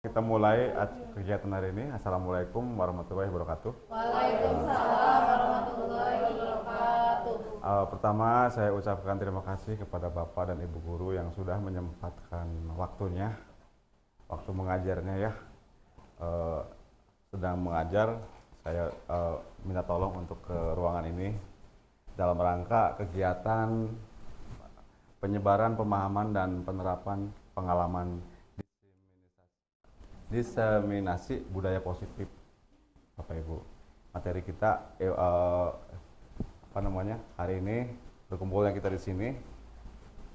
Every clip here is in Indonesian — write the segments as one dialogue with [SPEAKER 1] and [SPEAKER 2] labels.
[SPEAKER 1] Kita mulai kegiatan hari ini. Assalamualaikum warahmatullahi wabarakatuh.
[SPEAKER 2] Waalaikumsalam warahmatullahi wabarakatuh.
[SPEAKER 1] Pertama, saya ucapkan terima kasih kepada Bapak dan Ibu Guru yang sudah menyempatkan waktunya, waktu mengajarnya ya. Sedang mengajar, saya minta tolong untuk ke ruangan ini dalam rangka kegiatan penyebaran pemahaman dan penerapan pengalaman diseminasi budaya positif. Bapak Ibu, materi kita hari ini berkumpulnya kita di sini.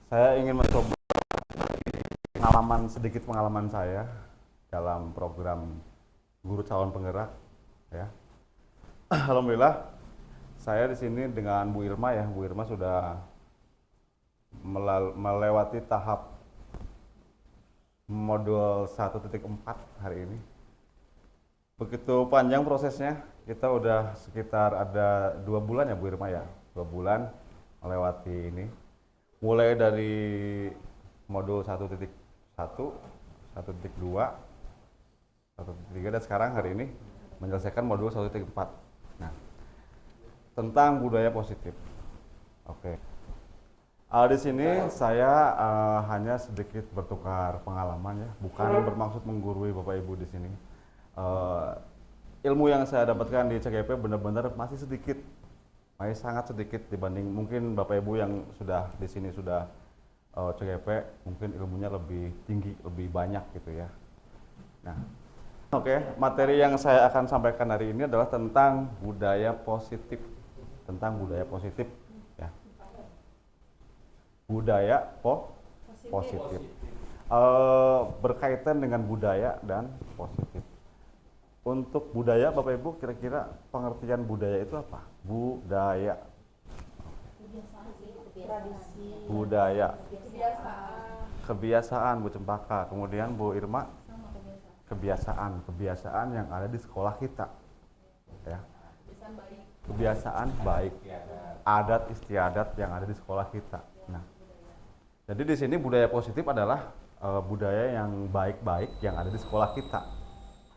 [SPEAKER 1] Saya ingin mencoba pengalaman saya dalam program guru calon penggerak ya. Alhamdulillah saya di sini dengan Bu Irma ya. Bu Irma sudah melewati tahap modul 1.4 hari ini. Begitu panjang prosesnya, kita udah sekitar ada 2 bulan ya Bu Irma ya, 2 bulan melewati ini. Mulai dari modul 1.1, 1.2, 1.3 dan sekarang hari ini menyelesaikan modul 1.4. Nah, tentang budaya positif. Oke. Di sini saya hanya sedikit bertukar pengalaman ya, bukan bermaksud menggurui Bapak Ibu di sini. Ilmu yang saya dapatkan di CGP benar-benar masih sedikit, masih sangat sedikit dibanding mungkin Bapak Ibu yang sudah di sini sudah CGP, mungkin ilmunya lebih tinggi, lebih banyak gitu ya. Nah, oke, materi yang saya akan sampaikan hari ini adalah tentang budaya positif, ya. Budaya positif. Berkaitan dengan budaya dan positif. Untuk budaya, Bapak Ibu, kira-kira pengertian budaya itu apa? Budaya. Budaya. Kebiasaan Bu Cempaka. Kemudian Bu Irma, kebiasaan yang ada di sekolah kita. Ya. Kebiasaan baik. Adat istiadat yang ada di sekolah kita. Nah, jadi di sini budaya positif adalah budaya yang baik-baik yang ada di sekolah kita,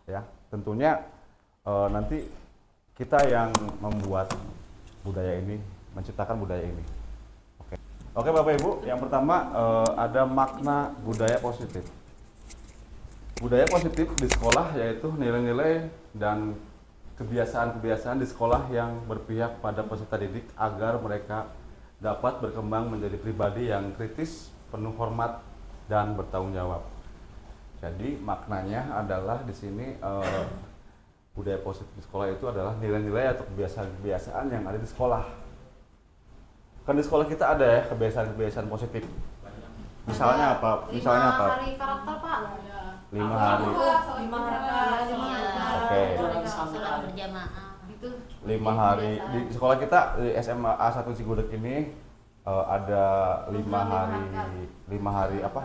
[SPEAKER 1] ya. Tentunya nanti kita yang membuat budaya ini, menciptakan budaya ini. Oke Bapak Ibu, yang pertama ada makna budaya positif. Budaya positif di sekolah yaitu nilai-nilai dan kebiasaan-kebiasaan di sekolah yang berpihak pada peserta didik agar mereka dapat berkembang menjadi pribadi yang kritis, penuh hormat, dan bertanggung jawab. Jadi maknanya adalah di sini budaya positif di sekolah itu adalah nilai-nilai atau kebiasaan-kebiasaan yang ada di sekolah. Kan di sekolah kita ada ya kebiasaan-kebiasaan positif. Misalnya apa?
[SPEAKER 2] 5 hari karakter Pak.
[SPEAKER 1] 5 hari.
[SPEAKER 2] 5 hari.
[SPEAKER 1] Oke.
[SPEAKER 3] Sholat berjamaah.
[SPEAKER 1] 5 hari di sekolah kita di SMA A1 Cigudeg ini ada 5 hari apa?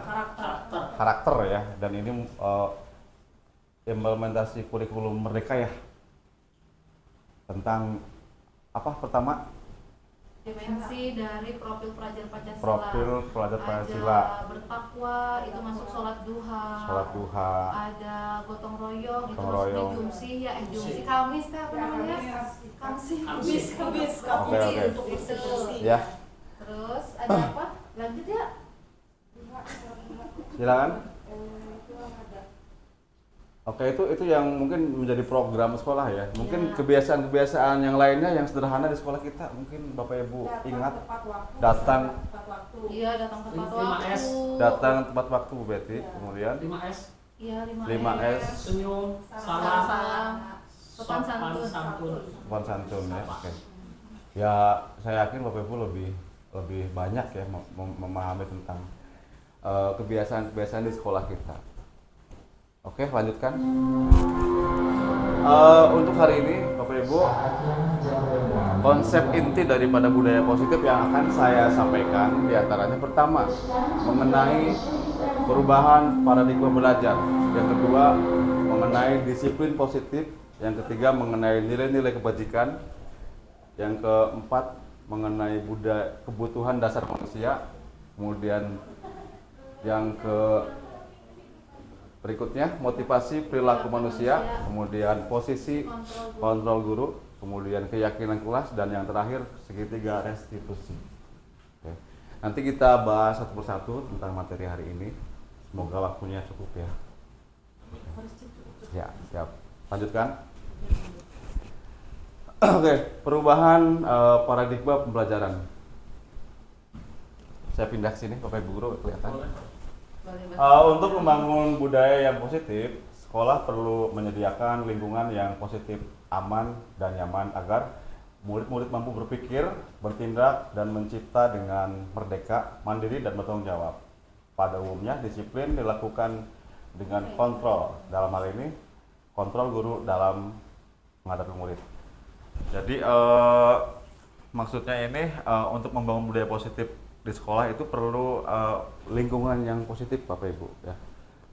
[SPEAKER 1] Karakter ya, dan ini implementasi kurikulum Merdeka ya. Tentang apa pertama?
[SPEAKER 2] Dimensi dari profil pelajar Pancasila.
[SPEAKER 1] Profil pelajar Pancasila.
[SPEAKER 2] Ada bertakwa, itu masuk sholat duha. Ada gotong royong, itu masuk di jumsi ya, jumsi Kamis kah apa namanya? Kamis.
[SPEAKER 1] Oke.
[SPEAKER 2] Untuk bersih.
[SPEAKER 1] Ya.
[SPEAKER 2] Terus ada apa? Lanjut ya.
[SPEAKER 1] Silakan. Oke, itu yang mungkin menjadi program sekolah ya. Mungkin kebiasaan-kebiasaan yang lainnya yang sederhana di sekolah kita, mungkin Bapak Ibu ingat datang
[SPEAKER 2] Tepat waktu.
[SPEAKER 1] Datang tepat waktu Bu Betty. Kemudian
[SPEAKER 4] 5S.
[SPEAKER 2] Iya,
[SPEAKER 1] 5S.
[SPEAKER 4] Senyum,
[SPEAKER 2] Salam. Sopan santun.
[SPEAKER 1] Sopan santun ya. Oke. Ya, saya yakin Bapak Ibu lebih banyak ya memahami tentang kebiasaan-kebiasaan di sekolah kita. Oke, lanjutkan. Untuk hari ini, Bapak Ibu, konsep inti daripada budaya positif yang akan saya sampaikan diantaranya pertama, mengenai perubahan paradigma belajar. Yang kedua, mengenai disiplin positif. Yang ketiga, mengenai nilai-nilai kebajikan. Yang keempat, mengenai kebutuhan dasar manusia. Kemudian yang Berikutnya motivasi perilaku manusia, kemudian posisi kontrol guru, kemudian keyakinan kelas, dan yang terakhir segitiga restitusi. Oke. Nanti kita bahas satu persatu tentang materi hari ini. Semoga waktunya cukup ya. Ya, siap. Lanjutkan. Oke, perubahan paradigma pembelajaran. Saya pindah ke sini, Bapak Ibu Guru kelihatan. Untuk membangun budaya yang positif, sekolah perlu menyediakan lingkungan yang positif, aman, dan nyaman agar murid-murid mampu berpikir, bertindak, dan mencipta dengan merdeka, mandiri, dan bertanggung jawab. Pada umumnya, disiplin dilakukan dengan kontrol. Dalam hal ini, kontrol guru dalam menghadapi murid. Jadi maksudnya ini untuk membangun budaya positif di sekolah itu perlu lingkungan yang positif, Bapak Ibu ya.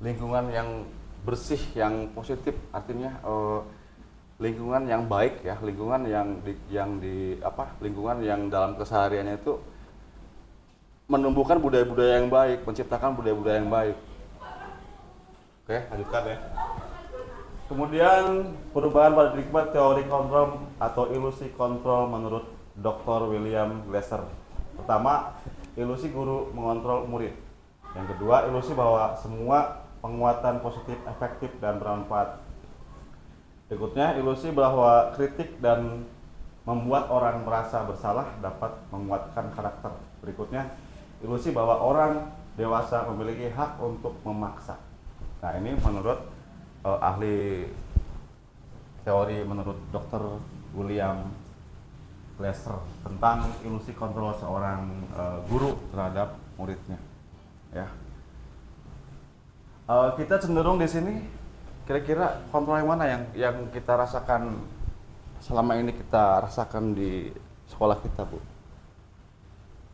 [SPEAKER 1] Lingkungan yang bersih, yang positif, artinya lingkungan yang baik ya, lingkungan lingkungan yang dalam kesehariannya itu menumbuhkan budaya-budaya yang baik, menciptakan budaya-budaya yang baik. Oke, lanjutkan ya. Kemudian perubahan paradigma teori kontrol atau ilusi kontrol menurut Dr. William Glasser. Pertama, ilusi guru mengontrol murid. Yang kedua, ilusi bahwa semua penguatan positif, efektif, dan bermanfaat. Berikutnya, ilusi bahwa kritik dan membuat orang merasa bersalah dapat menguatkan karakter. Berikutnya, ilusi bahwa orang dewasa memiliki hak untuk memaksa. Nah, ini menurut ahli teori menurut Dr. William Glasser tentang ilusi kontrol seorang guru terhadap muridnya. Ya, kita cenderung di sini kira-kira kontrol yang mana yang kita rasakan selama ini kita rasakan di sekolah kita, Bu?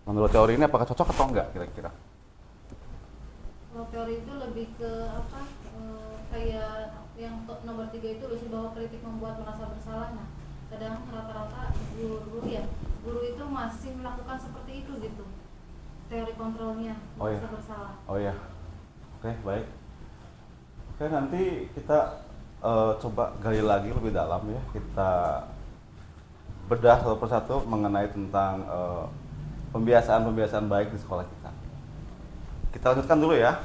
[SPEAKER 1] Menurut teori ini apakah cocok atau enggak kira-kira?
[SPEAKER 2] Kalau teori itu lebih ke apa? Kayak yang nomor 3 itu ilusi bahwa kritik membuat merasa bersalah. Nah, kadang rata-rata guru itu masih melakukan seperti itu gitu, teori kontrolnya, merasa bersalah.
[SPEAKER 1] Oh ya, oke, baik. Oke, nanti kita coba gali lagi lebih dalam ya, kita bedah satu persatu mengenai tentang pembiasaan-pembiasaan baik di sekolah kita. Kita lanjutkan dulu ya.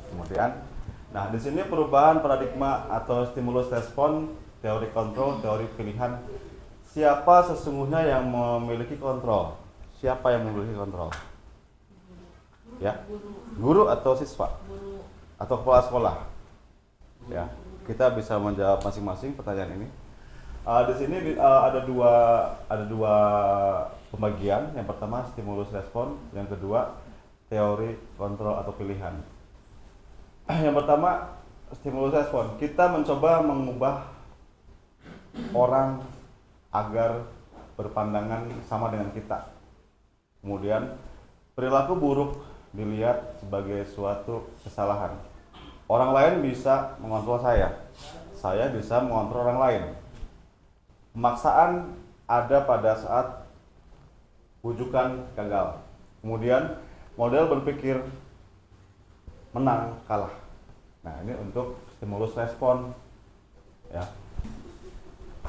[SPEAKER 1] Kemudian, nah di sini perubahan paradigma atau stimulus respon, teori kontrol, teori pilihan. Siapa sesungguhnya yang memiliki kontrol? Siapa yang memiliki kontrol? Ya, guru atau siswa? Atau kepala sekolah? Ya, kita bisa menjawab masing-masing pertanyaan ini. Di sini ada dua pembagian. Yang pertama stimulus respon, yang kedua teori kontrol atau pilihan. Yang pertama stimulus respon, kita mencoba mengubah orang agar berpandangan sama dengan kita. Kemudian perilaku buruk dilihat sebagai suatu kesalahan. Orang lain bisa mengontrol saya bisa mengontrol orang lain. Pemaksaan ada pada saat wujukan gagal. Kemudian model berpikir menang kalah. Nah, ini untuk stimulus respon ya.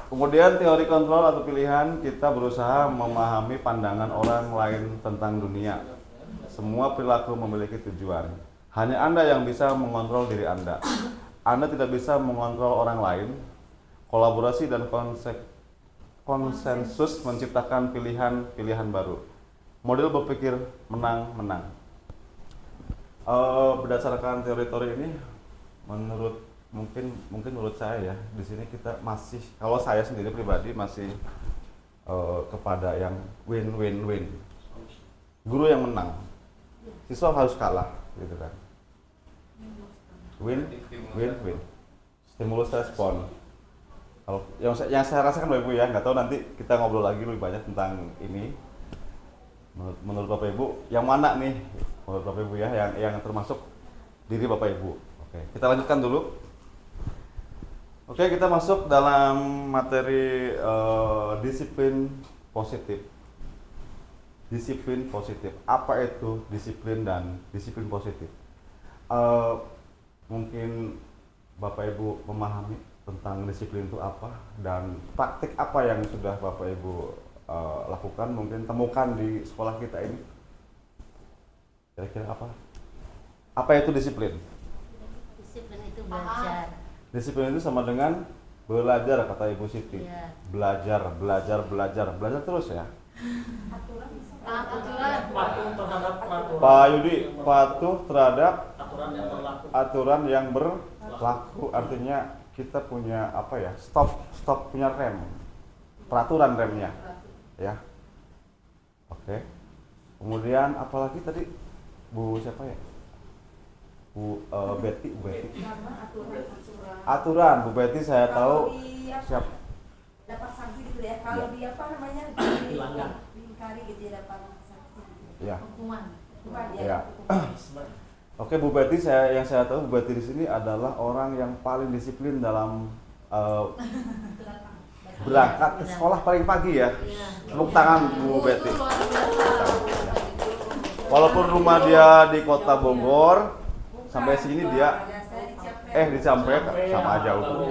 [SPEAKER 1] Kemudian teori kontrol atau pilihan, kita berusaha memahami pandangan orang lain tentang dunia. Semua perilaku memiliki tujuan. Hanya Anda yang bisa mengontrol diri Anda. Anda tidak bisa mengontrol orang lain. Kolaborasi dan konsensus menciptakan pilihan-pilihan baru. Model berpikir menang-menang. Berdasarkan teori-teori ini, mungkin menurut saya ya, di sini kita masih, kalau saya sendiri pribadi masih kepada yang win-win-win. Guru yang menang, siswa harus kalah, gitu kan? Win-win-win. Stimulus respon. Kalau yang saya rasakan Bapak Ibu ya, nggak tahu nanti kita ngobrol lagi lebih banyak tentang ini. Menurut Bapak Ibu, yang mana nih? Menurut Bapak Ibu ya, yang termasuk diri Bapak Ibu. Oke, kita lanjutkan dulu. Oke, kita masuk dalam materi disiplin positif. Disiplin positif. Apa itu disiplin dan disiplin positif? mungkin Bapak Ibu memahami tentang disiplin itu apa dan praktik apa yang sudah Bapak Ibu lakukan, mungkin temukan di sekolah kita ini. Kira-kira apa? Apa itu disiplin?
[SPEAKER 3] Disiplin itu belajar.
[SPEAKER 1] Disiplin itu sama dengan belajar, kata Ibu Siti.
[SPEAKER 3] Iya.
[SPEAKER 1] Belajar terus ya.
[SPEAKER 2] Aturan.
[SPEAKER 4] Patuh terhadap peraturan.
[SPEAKER 1] Pak Yudi, patuh terhadap
[SPEAKER 4] Aturan yang berlaku.
[SPEAKER 1] aturan yang berlaku, artinya kita punya apa ya? Stop punya rem. Peraturan remnya. Ya. Oke. Kemudian apalagi tadi Bu siapa ya? Bu Betty. Aturan Bu Betty saya tahu. Siap.
[SPEAKER 5] Dapat sanksi gitu ya. Kalau di apa namanya?
[SPEAKER 4] Dilanggar.
[SPEAKER 5] Diingkari gitu ya, dapat sanksi.
[SPEAKER 1] Ya.
[SPEAKER 2] Hukuman.
[SPEAKER 5] Bukan
[SPEAKER 1] Ya.
[SPEAKER 5] ya.
[SPEAKER 1] Oke Bu Betty, yang saya tahu Bu Betty di sini adalah orang yang paling disiplin dalam berangkat ke sekolah paling pagi ya.
[SPEAKER 2] Iya.
[SPEAKER 1] Tepuk tangan Bu Betty.
[SPEAKER 2] Itu luar biasa.
[SPEAKER 1] Walaupun rumah dia di Kota Bogor, sampai sini dia di Cikampek sama aja Bu.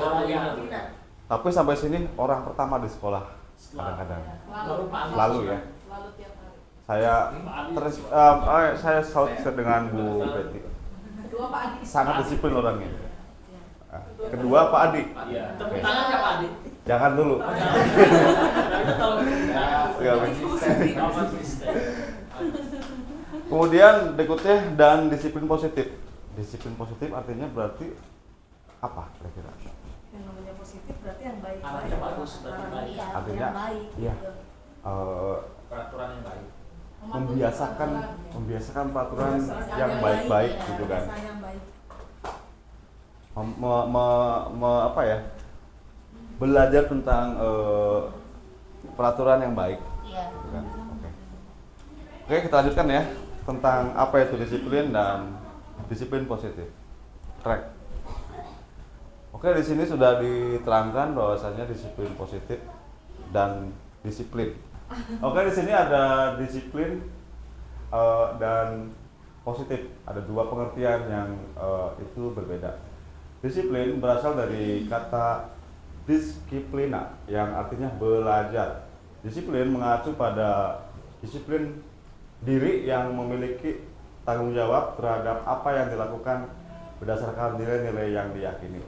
[SPEAKER 1] Tapi sampai sini orang pertama di sekolah kadang-kadang. Lalu ya.
[SPEAKER 2] Lalu tiap hari.
[SPEAKER 1] Saya salut dengan Bu Betty.
[SPEAKER 2] Kedua Pak Adi.
[SPEAKER 1] Sangat disiplin orangnya. Kedua Pak Adi.
[SPEAKER 4] Iya. Tepuk tangan ya Pak Adi.
[SPEAKER 1] Jangan dulu.
[SPEAKER 4] Kita tahu.
[SPEAKER 1] Nggak
[SPEAKER 4] Konsisten.
[SPEAKER 1] Kemudian berikutnya dan disiplin positif. Disiplin positif artinya berarti apa kira-kira?
[SPEAKER 5] Yang namanya positif berarti yang baik.
[SPEAKER 4] Anaknya bagus, berarti baik.
[SPEAKER 3] Iya.
[SPEAKER 1] Artinya
[SPEAKER 5] yang baik.
[SPEAKER 1] iya.
[SPEAKER 5] gitu.
[SPEAKER 4] Peraturan yang baik.
[SPEAKER 1] Membiasakan peraturan
[SPEAKER 5] Kebiasaan
[SPEAKER 1] yang baik-baik
[SPEAKER 3] baik,
[SPEAKER 1] gitu kan.
[SPEAKER 5] Kebiasaan yang baik.
[SPEAKER 1] Apa ya? Belajar tentang peraturan yang baik.
[SPEAKER 3] Iya.
[SPEAKER 1] Gitu kan. Oke, kita lanjutkan ya tentang apa itu disiplin dan disiplin positif. Track. Oke, di sini sudah diterangkan bahwasanya disiplin positif dan disiplin. Oke, di sini ada disiplin dan positif. Ada dua pengertian yang itu berbeda. Disiplin berasal dari kata disiplina yang artinya belajar. Disiplin mengacu pada disiplin diri yang memiliki tanggung jawab terhadap apa yang dilakukan berdasarkan nilai-nilai yang diyakini.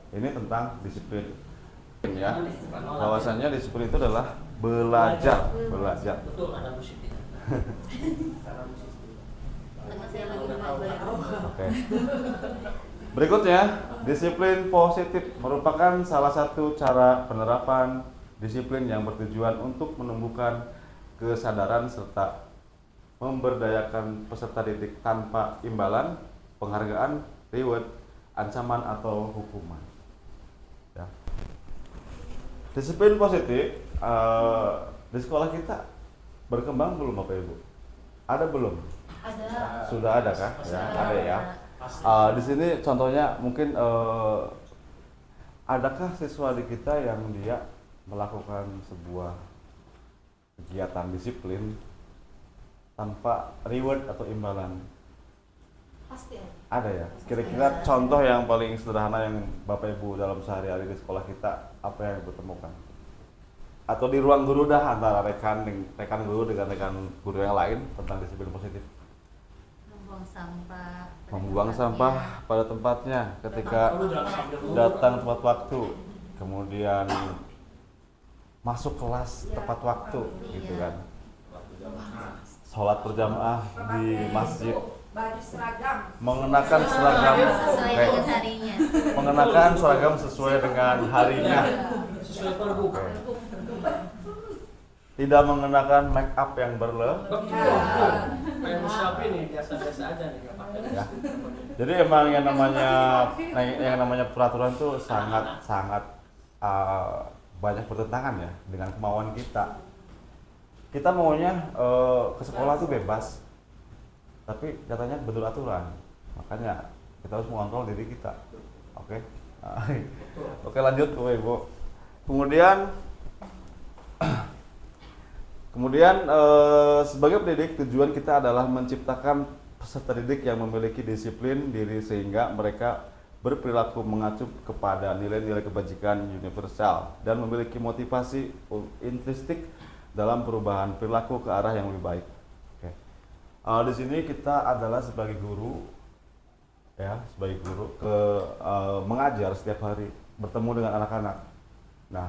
[SPEAKER 1] Ini tentang disiplin ya. Bahwasanya disiplin itu adalah belajar.
[SPEAKER 4] Betul, ada positif. Karena positif.
[SPEAKER 3] Karena saya lagi baik-baik.
[SPEAKER 1] Oke. Berikutnya, disiplin positif merupakan salah satu cara penerapan disiplin yang bertujuan untuk menumbuhkan kesadaran serta memberdayakan peserta didik tanpa imbalan, penghargaan, reward, ancaman atau hukuman. Ya. Disiplin positif di sekolah kita berkembang belum Bapak Ibu? Ada belum?
[SPEAKER 2] Ada.
[SPEAKER 1] Sudah ada kah? Ya, ada ya.
[SPEAKER 4] Pasti.
[SPEAKER 1] Di sini contohnya mungkin adakah siswa di kita yang dia melakukan sebuah kegiatan disiplin tanpa reward atau imbalan?
[SPEAKER 2] Pasti ada.
[SPEAKER 1] Ada ya. Kira-kira contoh yang paling sederhana yang Bapak Ibu dalam sehari-hari di sekolah kita apa yang Ibu temukan? Atau di ruang guru dah antara rekan guru dengan rekan guru yang lain tentang disiplin positif?
[SPEAKER 3] Membuang sampah.
[SPEAKER 1] Membuang sampah pada tempatnya ketika datang tepat waktu, kemudian masuk kelas tepat waktu, gitu kan? Sholat berjamaah di masjid,
[SPEAKER 5] Baju seragam.
[SPEAKER 1] mengenakan seragam
[SPEAKER 3] Sesuai
[SPEAKER 1] oke.
[SPEAKER 3] dengan harinya.
[SPEAKER 1] Mengenakan seragam sesuai dengan harinya,
[SPEAKER 4] Sesuai pergub.
[SPEAKER 1] oke. Tidak mengenakan make up yang
[SPEAKER 4] Kayak musyafi nih, biasa-biasa aja nih nggak pakai.
[SPEAKER 1] ya. Jadi emang yang namanya peraturan tuh sangat banyak bertentangan ya dengan kemauan kita. Kita maunya ke sekolah tuh bebas, tapi katanya bentur aturan. Makanya kita harus mengontrol diri kita. Oke. Oke, lanjut Bapak Ibu. Kemudian sebagai pendidik tujuan kita adalah menciptakan peserta didik yang memiliki disiplin diri sehingga mereka berperilaku mengacu kepada nilai-nilai kebajikan universal dan memiliki motivasi intrinsik dalam perubahan perilaku ke arah yang lebih baik. Oke. Di sini kita adalah sebagai guru, ya, sebagai guru mengajar setiap hari, bertemu dengan anak-anak. Nah,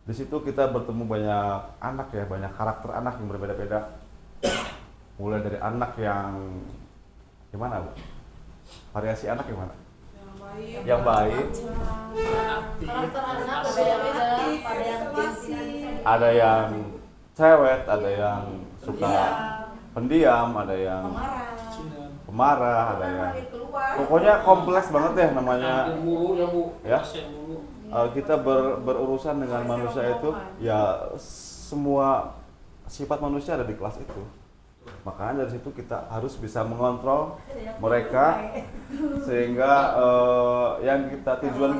[SPEAKER 1] di situ kita bertemu banyak anak ya, banyak karakter anak yang berbeda-beda. Mulai dari anak yang gimana, Bu? Variasi anak gimana? Yang baik,
[SPEAKER 2] Karakter anak berbeda-beda, pada yang gengsi,
[SPEAKER 1] ada yang cewek, ada yang suka pendiam, ada yang
[SPEAKER 5] Pemarah.
[SPEAKER 1] pemarah, ada
[SPEAKER 5] Orang
[SPEAKER 1] yang
[SPEAKER 5] panggil keluar.
[SPEAKER 1] pokoknya kompleks banget ya namanya.
[SPEAKER 4] Yang mulu ya Bu,
[SPEAKER 1] Ya.
[SPEAKER 4] pasien mulu.
[SPEAKER 1] Kita berurusan dengan manusia itu ya, semua sifat manusia ada di kelas itu. Makanya dari situ kita harus bisa mengontrol mereka sehingga tujuan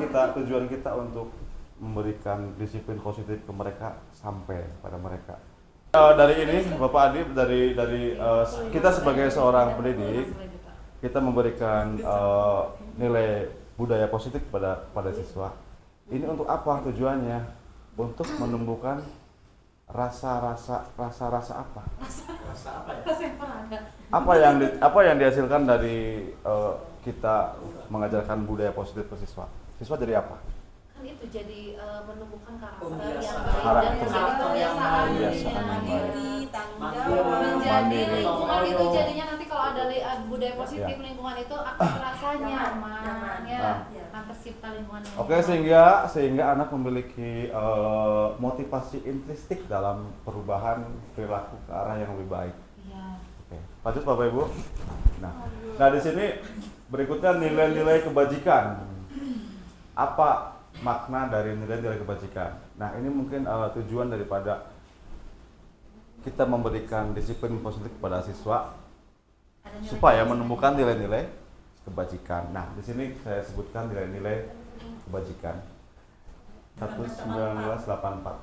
[SPEAKER 1] kita untuk memberikan disiplin positif ke mereka sampai pada mereka. Dari ini Bapak Adi, dari kita sebagai seorang pendidik, kita memberikan nilai budaya positif pada siswa. Ini untuk apa tujuannya? Untuk menumbuhkan rasa-rasa apa?
[SPEAKER 4] Rasa apa ya?
[SPEAKER 2] Rasa yang pernah ada.
[SPEAKER 1] Apa yang dihasilkan dari kita mengajarkan budaya positif ke siswa? Siswa jadi apa?
[SPEAKER 2] Kan itu jadi menumbuhkan karakter
[SPEAKER 4] Pembiasaan.
[SPEAKER 2] yang baik dan
[SPEAKER 1] Karakter.
[SPEAKER 2] menjadi kebiasaan
[SPEAKER 1] Kebiasaan yang
[SPEAKER 5] Mandiri, tanggung
[SPEAKER 4] Mandiri.
[SPEAKER 5] jawab.
[SPEAKER 2] menjadi
[SPEAKER 1] Mandiri.
[SPEAKER 2] lingkungan itu jadinya nanti kalau ada budaya positif
[SPEAKER 1] Ya.
[SPEAKER 2] lingkungan itu akan terasa nyaman
[SPEAKER 5] Nyaman.
[SPEAKER 2] ya,
[SPEAKER 1] Nah.
[SPEAKER 2] akan tercipta lingkungan yang
[SPEAKER 1] Oke,
[SPEAKER 2] nyaman.
[SPEAKER 1] sehingga anak memiliki motivasi intrinsik dalam perubahan perilaku ke arah yang lebih baik.
[SPEAKER 2] Iya.
[SPEAKER 1] Oke, lanjut Bapak Ibu. Nah di sini berikutnya nilai-nilai kebajikan. Apa makna dari nilai-nilai kebajikan? Nah ini mungkin tujuan daripada kita memberikan disiplin positif kepada siswa
[SPEAKER 2] Ada nilai
[SPEAKER 1] supaya
[SPEAKER 2] kebajikan.
[SPEAKER 1] menumbuhkan nilai-nilai kebajikan. Nah di sini saya sebutkan nilai-nilai kebajikan 1984.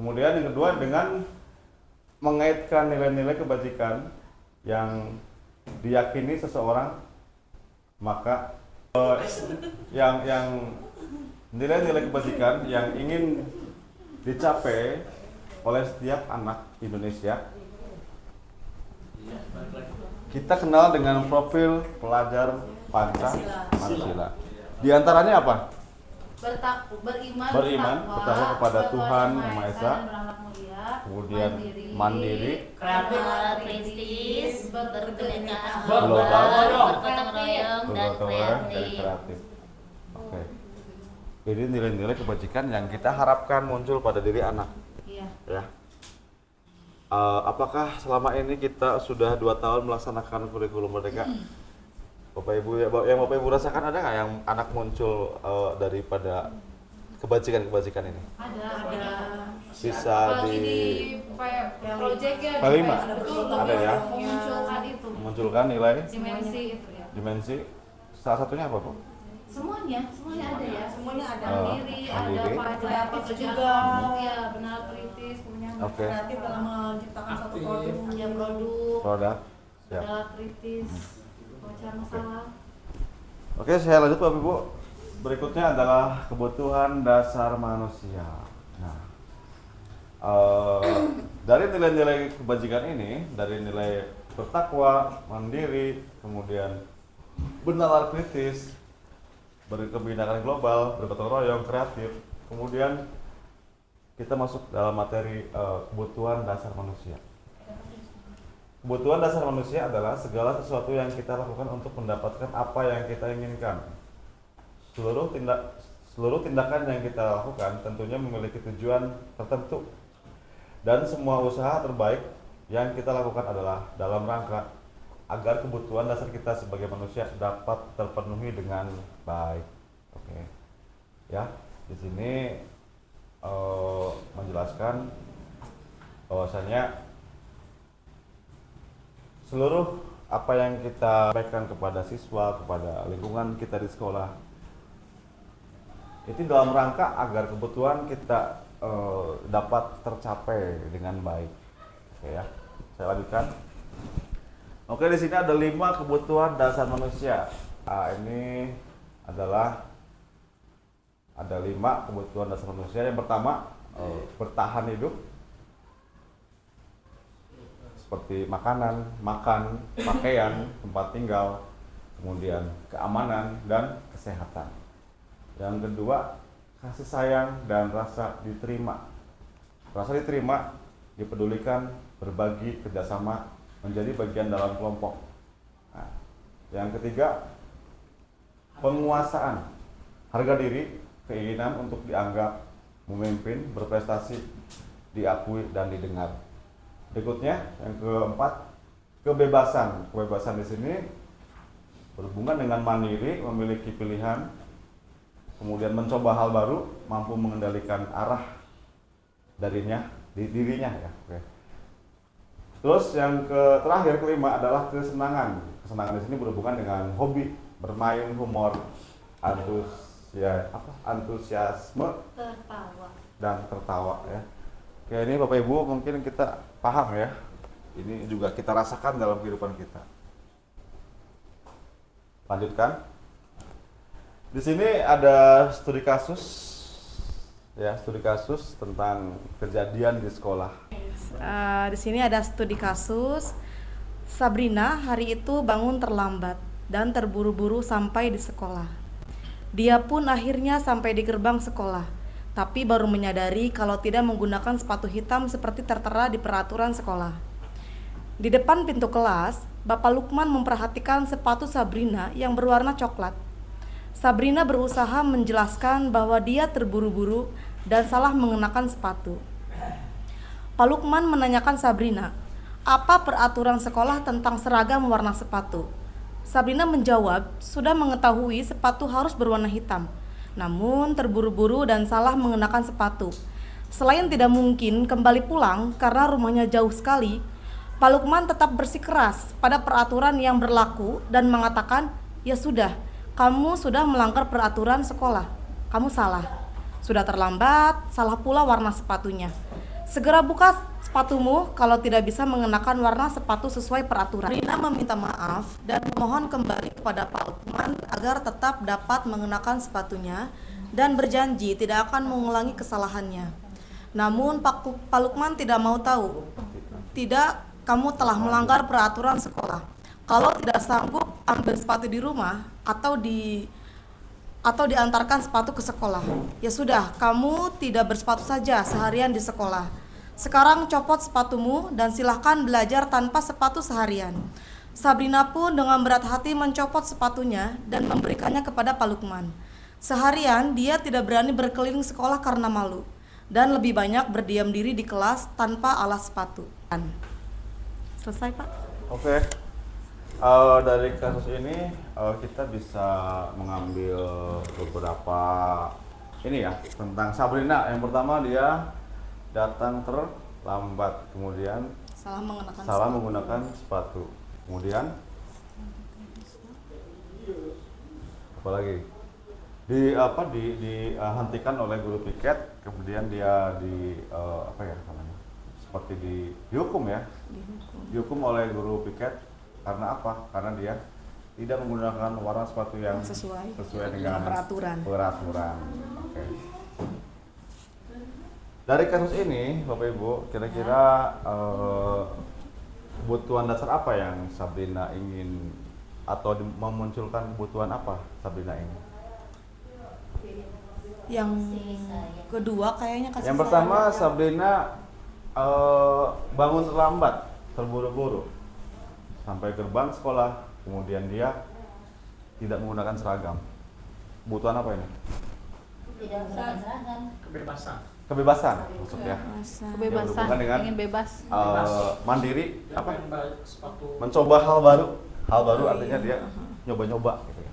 [SPEAKER 1] Kemudian yang kedua dengan mengaitkan nilai-nilai kebajikan yang diyakini seseorang, maka yang nilai-nilai kebajikan yang ingin dicapai oleh setiap anak Indonesia,
[SPEAKER 4] Iya, balik lagi.
[SPEAKER 1] kita kenal dengan profil pelajar Pancasila. Di antaranya apa? Beriman, bertakwa kepada Tuhan Yang Maha Esa,
[SPEAKER 2] dan berakhlak mulia,
[SPEAKER 1] kemudian mandiri,
[SPEAKER 3] kreatif, kritis, berkebinekaan
[SPEAKER 1] Global.
[SPEAKER 3] bergotong royong dan
[SPEAKER 1] bergotong-royong, dan
[SPEAKER 3] kreatif.
[SPEAKER 1] kreatif. Oke. Jadi nilai-nilai kebajikan yang kita harapkan muncul pada diri anak.
[SPEAKER 2] Iya.
[SPEAKER 1] Ya. Apakah selama ini kita sudah 2 tahun melaksanakan kurikulum Merdeka? Bapak Ibu, yang Bapak Ibu rasakan ada nggak yang anak muncul daripada kebajikan-kebajikan ini?
[SPEAKER 2] Ada.
[SPEAKER 1] Bisa
[SPEAKER 2] Apalagi di project ya,
[SPEAKER 1] P5?
[SPEAKER 2] betul,
[SPEAKER 1] Ada ya?
[SPEAKER 2] memunculkan itu
[SPEAKER 1] Memunculkan nilai
[SPEAKER 2] dimensi itu ya.
[SPEAKER 1] dimensi. Salah satunya apa, Bu?
[SPEAKER 2] Semuanya ada ya.
[SPEAKER 5] Semuanya ada.
[SPEAKER 2] Mandiri, ada
[SPEAKER 1] Mandiri.
[SPEAKER 2] pelajar
[SPEAKER 5] Kreatif
[SPEAKER 2] juga,
[SPEAKER 5] juga.
[SPEAKER 2] ya benar kritis, kemudian
[SPEAKER 1] Oke.
[SPEAKER 5] Kreatif dalam menciptakan satu
[SPEAKER 4] Aktif.
[SPEAKER 5] produk.
[SPEAKER 2] ya produk,
[SPEAKER 1] Produk. Siap.
[SPEAKER 2] adalah kritis, pemecahan masalah.
[SPEAKER 1] Oke, saya lanjut Bapak Ibu. Berikutnya adalah kebutuhan dasar manusia. Nah, dari nilai-nilai kebajikan ini, dari nilai bertakwa, mandiri, kemudian benalar kritis, berkebinekaan global, bergotong royong, kreatif, kemudian kita masuk dalam materi kebutuhan dasar manusia. Kebutuhan dasar manusia adalah segala sesuatu yang kita lakukan untuk mendapatkan apa yang kita inginkan. Seluruh tindakan yang kita lakukan tentunya memiliki tujuan tertentu. Dan semua usaha terbaik yang kita lakukan adalah dalam rangka agar kebutuhan dasar kita sebagai manusia dapat terpenuhi dengan baik. Oke. Ya, di sini menjelaskan bahwasanya seluruh apa yang kita sampaikan kepada siswa, kepada lingkungan kita di sekolah, itu dalam rangka agar kebutuhan kita dapat tercapai dengan baik. Oke ya, saya lanjutkan. Oke, di sini ada 5 kebutuhan dasar manusia. Ini adalah ada 5 kebutuhan dasar manusia. Yang pertama, bertahan hidup. Seperti makanan, makan, pakaian, tempat tinggal, kemudian keamanan dan kesehatan. Yang kedua, kasih sayang dan rasa diterima. Rasa diterima, dipedulikan, berbagi, kerjasama, menjadi bagian dalam kelompok. Nah, yang ketiga, penguasaan, harga diri, keinginan untuk dianggap memimpin, berprestasi, diakui dan didengar. Berikutnya, yang keempat, kebebasan. Kebebasan di sini berhubungan dengan mandiri, memiliki pilihan, kemudian mencoba hal baru, mampu mengendalikan arah darinya, dirinya ya. Oke. Terus yang terakhir, kelima adalah kesenangan. Kesenangan di sini berhubungan dengan hobi, bermain, humor, antusiasme
[SPEAKER 2] Tertawa.
[SPEAKER 1] dan tertawa ya. Oke, ini Bapak Ibu mungkin kita paham ya. Ini juga kita rasakan dalam kehidupan kita. Lanjutkan. Di sini ada studi kasus ya, studi kasus tentang kejadian di sekolah.
[SPEAKER 5] Di sini ada studi kasus. Sabrina hari itu bangun terlambat dan terburu-buru sampai di sekolah. Dia pun akhirnya sampai di gerbang sekolah, tapi baru menyadari kalau tidak menggunakan sepatu hitam seperti tertera di peraturan sekolah. Di depan pintu kelas, Bapak Lukman memperhatikan sepatu Sabrina yang berwarna coklat. Sabrina berusaha menjelaskan bahwa dia terburu-buru dan salah mengenakan sepatu. Pak Lukman menanyakan Sabrina, apa peraturan sekolah tentang seragam warna sepatu? Sabrina menjawab, sudah mengetahui sepatu harus berwarna hitam, namun terburu-buru dan salah mengenakan sepatu. Selain tidak mungkin kembali pulang karena rumahnya jauh sekali, Pak Lukman tetap bersikeras pada peraturan yang berlaku dan mengatakan, ya sudah, kamu sudah melanggar peraturan sekolah, kamu salah. Sudah terlambat, salah pula warna sepatunya. Segera buka sepatumu kalau tidak bisa mengenakan warna sepatu sesuai peraturan. Rina meminta maaf dan memohon kembali kepada Pak Lukman agar tetap dapat mengenakan sepatunya dan berjanji tidak akan mengulangi kesalahannya. Namun Pak Lukman tidak mau tahu. Tidak, kamu telah melanggar peraturan sekolah. Kalau tidak sanggup, ambil sepatu di rumah atau diantarkan sepatu ke sekolah. Ya sudah, kamu tidak bersepatu saja seharian di sekolah. Sekarang copot sepatumu dan silahkan belajar tanpa sepatu seharian. Sabrina pun dengan berat hati mencopot sepatunya dan memberikannya kepada Pak Lukman. Seharian dia tidak berani berkeliling sekolah karena malu dan lebih banyak berdiam diri di kelas tanpa alas sepatu. Selesai, Pak?
[SPEAKER 1] Oke. Dari kasus ini kita bisa mengambil beberapa ini ya tentang Sabrina. Yang pertama, dia datang terlambat, kemudian salah menggunakan sepatu, kemudian apa lagi? Dihentikan oleh guru piket, kemudian dia seperti dihukum ya, dihukum oleh guru piket karena apa? Karena dia tidak menggunakan warna sepatu yang sesuai dengan peraturan. Oke. Dari kasus ini, Bapak Ibu, kira-kira kebutuhan dasar apa yang Sabrina ingin atau memunculkan kebutuhan apa Sabrina ini?
[SPEAKER 5] Yang kedua kayaknya kasih
[SPEAKER 1] yang pertama, Sabrina bangun terlambat, terburu-buru sampai gerbang sekolah, kemudian dia tidak menggunakan seragam. Kebutuhan apa ini?
[SPEAKER 3] Tidak menggunakan seragam.
[SPEAKER 1] Kebebasan maksudnya.
[SPEAKER 2] Kebebasan,
[SPEAKER 1] dengan
[SPEAKER 2] ingin bebas.
[SPEAKER 1] Mandiri, apa?
[SPEAKER 4] Sepatu.
[SPEAKER 1] Mencoba hal baru. Hal baru artinya dia nyoba-nyoba gitu ya.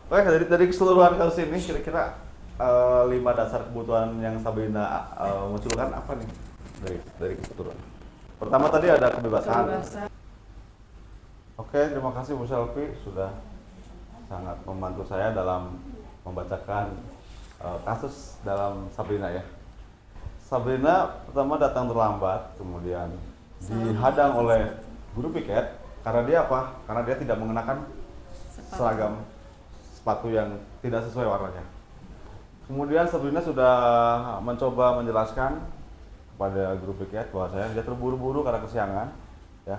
[SPEAKER 1] Oke, dari keseluruhan kasus ini kira-kira 5 dasar kebutuhan yang Sabrina munculkan apa nih dari keseluruhan? Pertama tadi ada kebebasan. Oke, terima kasih Bu Selvi sudah sangat membantu saya dalam membacakan kasus dalam Sabrina ya. Sabrina pertama datang terlambat, kemudian dihadang oleh guru piket karena dia apa? Karena dia tidak mengenakan seragam sepatu yang tidak sesuai warnanya. Kemudian Sabrina sudah mencoba menjelaskan kepada guru piket bahwasanya dia terburu-buru karena kesiangan, ya.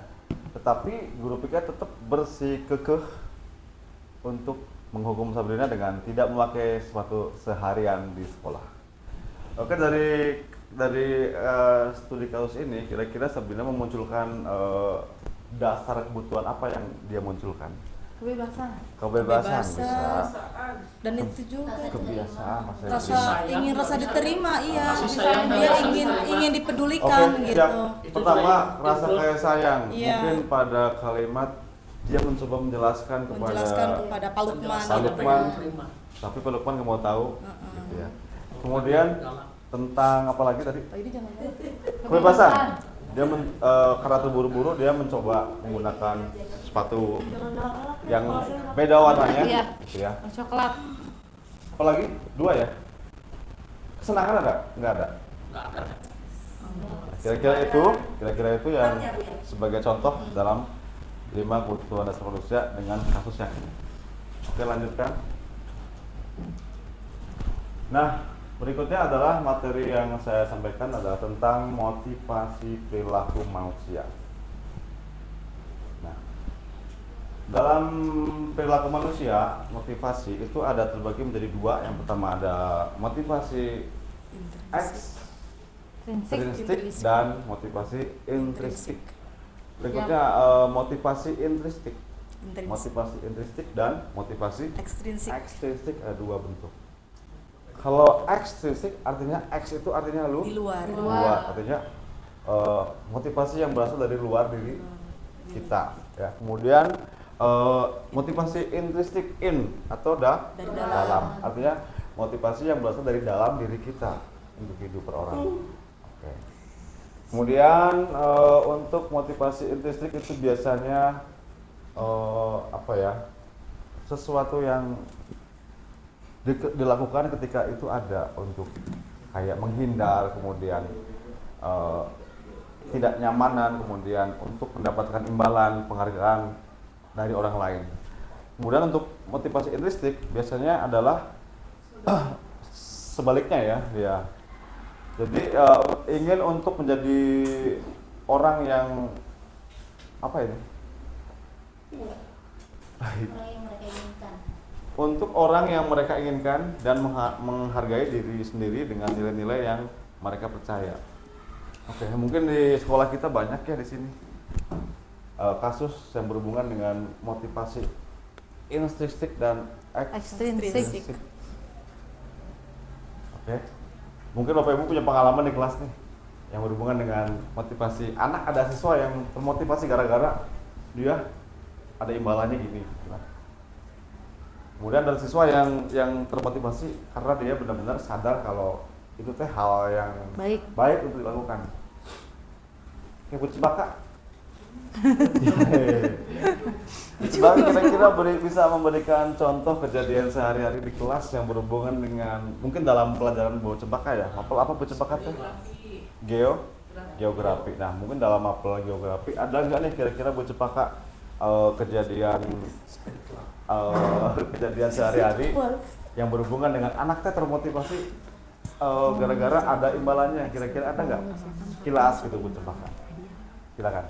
[SPEAKER 1] Tetapi guru piket tetap bersikukuh untuk menghukum Sabrina dengan tidak memakai sepatu seharian di sekolah. Oke, dari studi kasus ini kira-kira Sabrina memunculkan dasar kebutuhan apa yang dia munculkan? Kebebasan bisa.
[SPEAKER 5] Dan itu juga
[SPEAKER 1] Kebiasaan
[SPEAKER 5] rasa diterima, iya.
[SPEAKER 4] Kasih sayang
[SPEAKER 5] Dia
[SPEAKER 4] dan
[SPEAKER 5] ingin dipedulikan
[SPEAKER 1] Oke,
[SPEAKER 5] gitu.
[SPEAKER 1] siap.
[SPEAKER 4] Itu
[SPEAKER 1] Pertama,
[SPEAKER 4] juga
[SPEAKER 1] rasa
[SPEAKER 4] itu.
[SPEAKER 1] kayak sayang.
[SPEAKER 5] Iya.
[SPEAKER 1] Mungkin pada kalimat dia mencoba menjelaskan
[SPEAKER 5] Kepada Pak Lukman.
[SPEAKER 1] Pak
[SPEAKER 5] gitu.
[SPEAKER 1] Lukman. Tapi Pak Lukman nggak mau tahu, gitu ya. Kemudian tentang apa lagi tadi? Kebebasan. Dia karena terburu-buru dia mencoba menggunakan sepatu yang beda warnanya,
[SPEAKER 2] Iya.
[SPEAKER 1] gitu ya.
[SPEAKER 2] Coklat.
[SPEAKER 1] Apalagi 2 ya. Kesenangan ada? Nggak ada.
[SPEAKER 4] Nggak ada.
[SPEAKER 1] Kira-kira itu yang sebagai contoh dalam 5 kebutuhan dasar manusia dengan kasus yang ini. Oke, lanjutkan. Nah, berikutnya adalah materi yang saya sampaikan adalah tentang motivasi perilaku manusia. Nah, dalam perilaku manusia, motivasi itu ada terbagi menjadi 2. Yang pertama ada motivasi ekstrinsik dan motivasi intrinsik. Berikutnya motivasi intrinsik. Motivasi intrinsik dan motivasi
[SPEAKER 5] Ekstrinsik.
[SPEAKER 1] ekstrinsik ada 2 bentuk. Kalau ekstrinsik artinya X itu artinya
[SPEAKER 5] Di luar.
[SPEAKER 1] luar, artinya motivasi yang berasal dari luar diri kita. Ya. Kemudian motivasi intrinsik atau
[SPEAKER 5] Dari
[SPEAKER 1] dalam, artinya motivasi yang berasal dari dalam diri kita untuk hidup per orang. Oke. Kemudian untuk motivasi intrinsik itu biasanya sesuatu yang dilakukan ketika itu ada untuk kayak menghindar, kemudian tidak nyamanan, kemudian untuk mendapatkan imbalan penghargaan dari orang lain. Kemudian untuk motivasi intrinsik biasanya adalah sebaliknya ya. Jadi ingin untuk menjadi orang yang apa ini? Untuk orang yang mereka inginkan dan menghargai diri sendiri dengan nilai-nilai yang mereka percaya. Oke, mungkin di sekolah kita banyak ya di sini kasus yang berhubungan dengan motivasi intrinsik dan ekstrinsik. Oke, mungkin Bapak Ibu punya pengalaman di kelas nih yang berhubungan dengan motivasi. Anak ada siswa yang termotivasi gara-gara dia ada imbalannya gini. Kemudian ada siswa yang termotivasi karena dia benar-benar sadar kalau itu teh hal yang baik untuk dilakukan. Kayak Bu Cempaka. Bang, kira-kira bisa memberikan contoh kejadian sehari-hari di kelas yang berhubungan dengan mungkin dalam pelajaran Bu Cempaka ya. Mapel apa Bu Cempaka teh? Geografi. Nah, mungkin dalam mapel geografi ada nggak nih kira-kira Bu Cempaka kejadian sehari-hari yang berhubungan dengan anak teh termotivasi gara-gara ada imbalannya, kira-kira ada nggak? Kilas gitu Bu Cempaka. Silakan.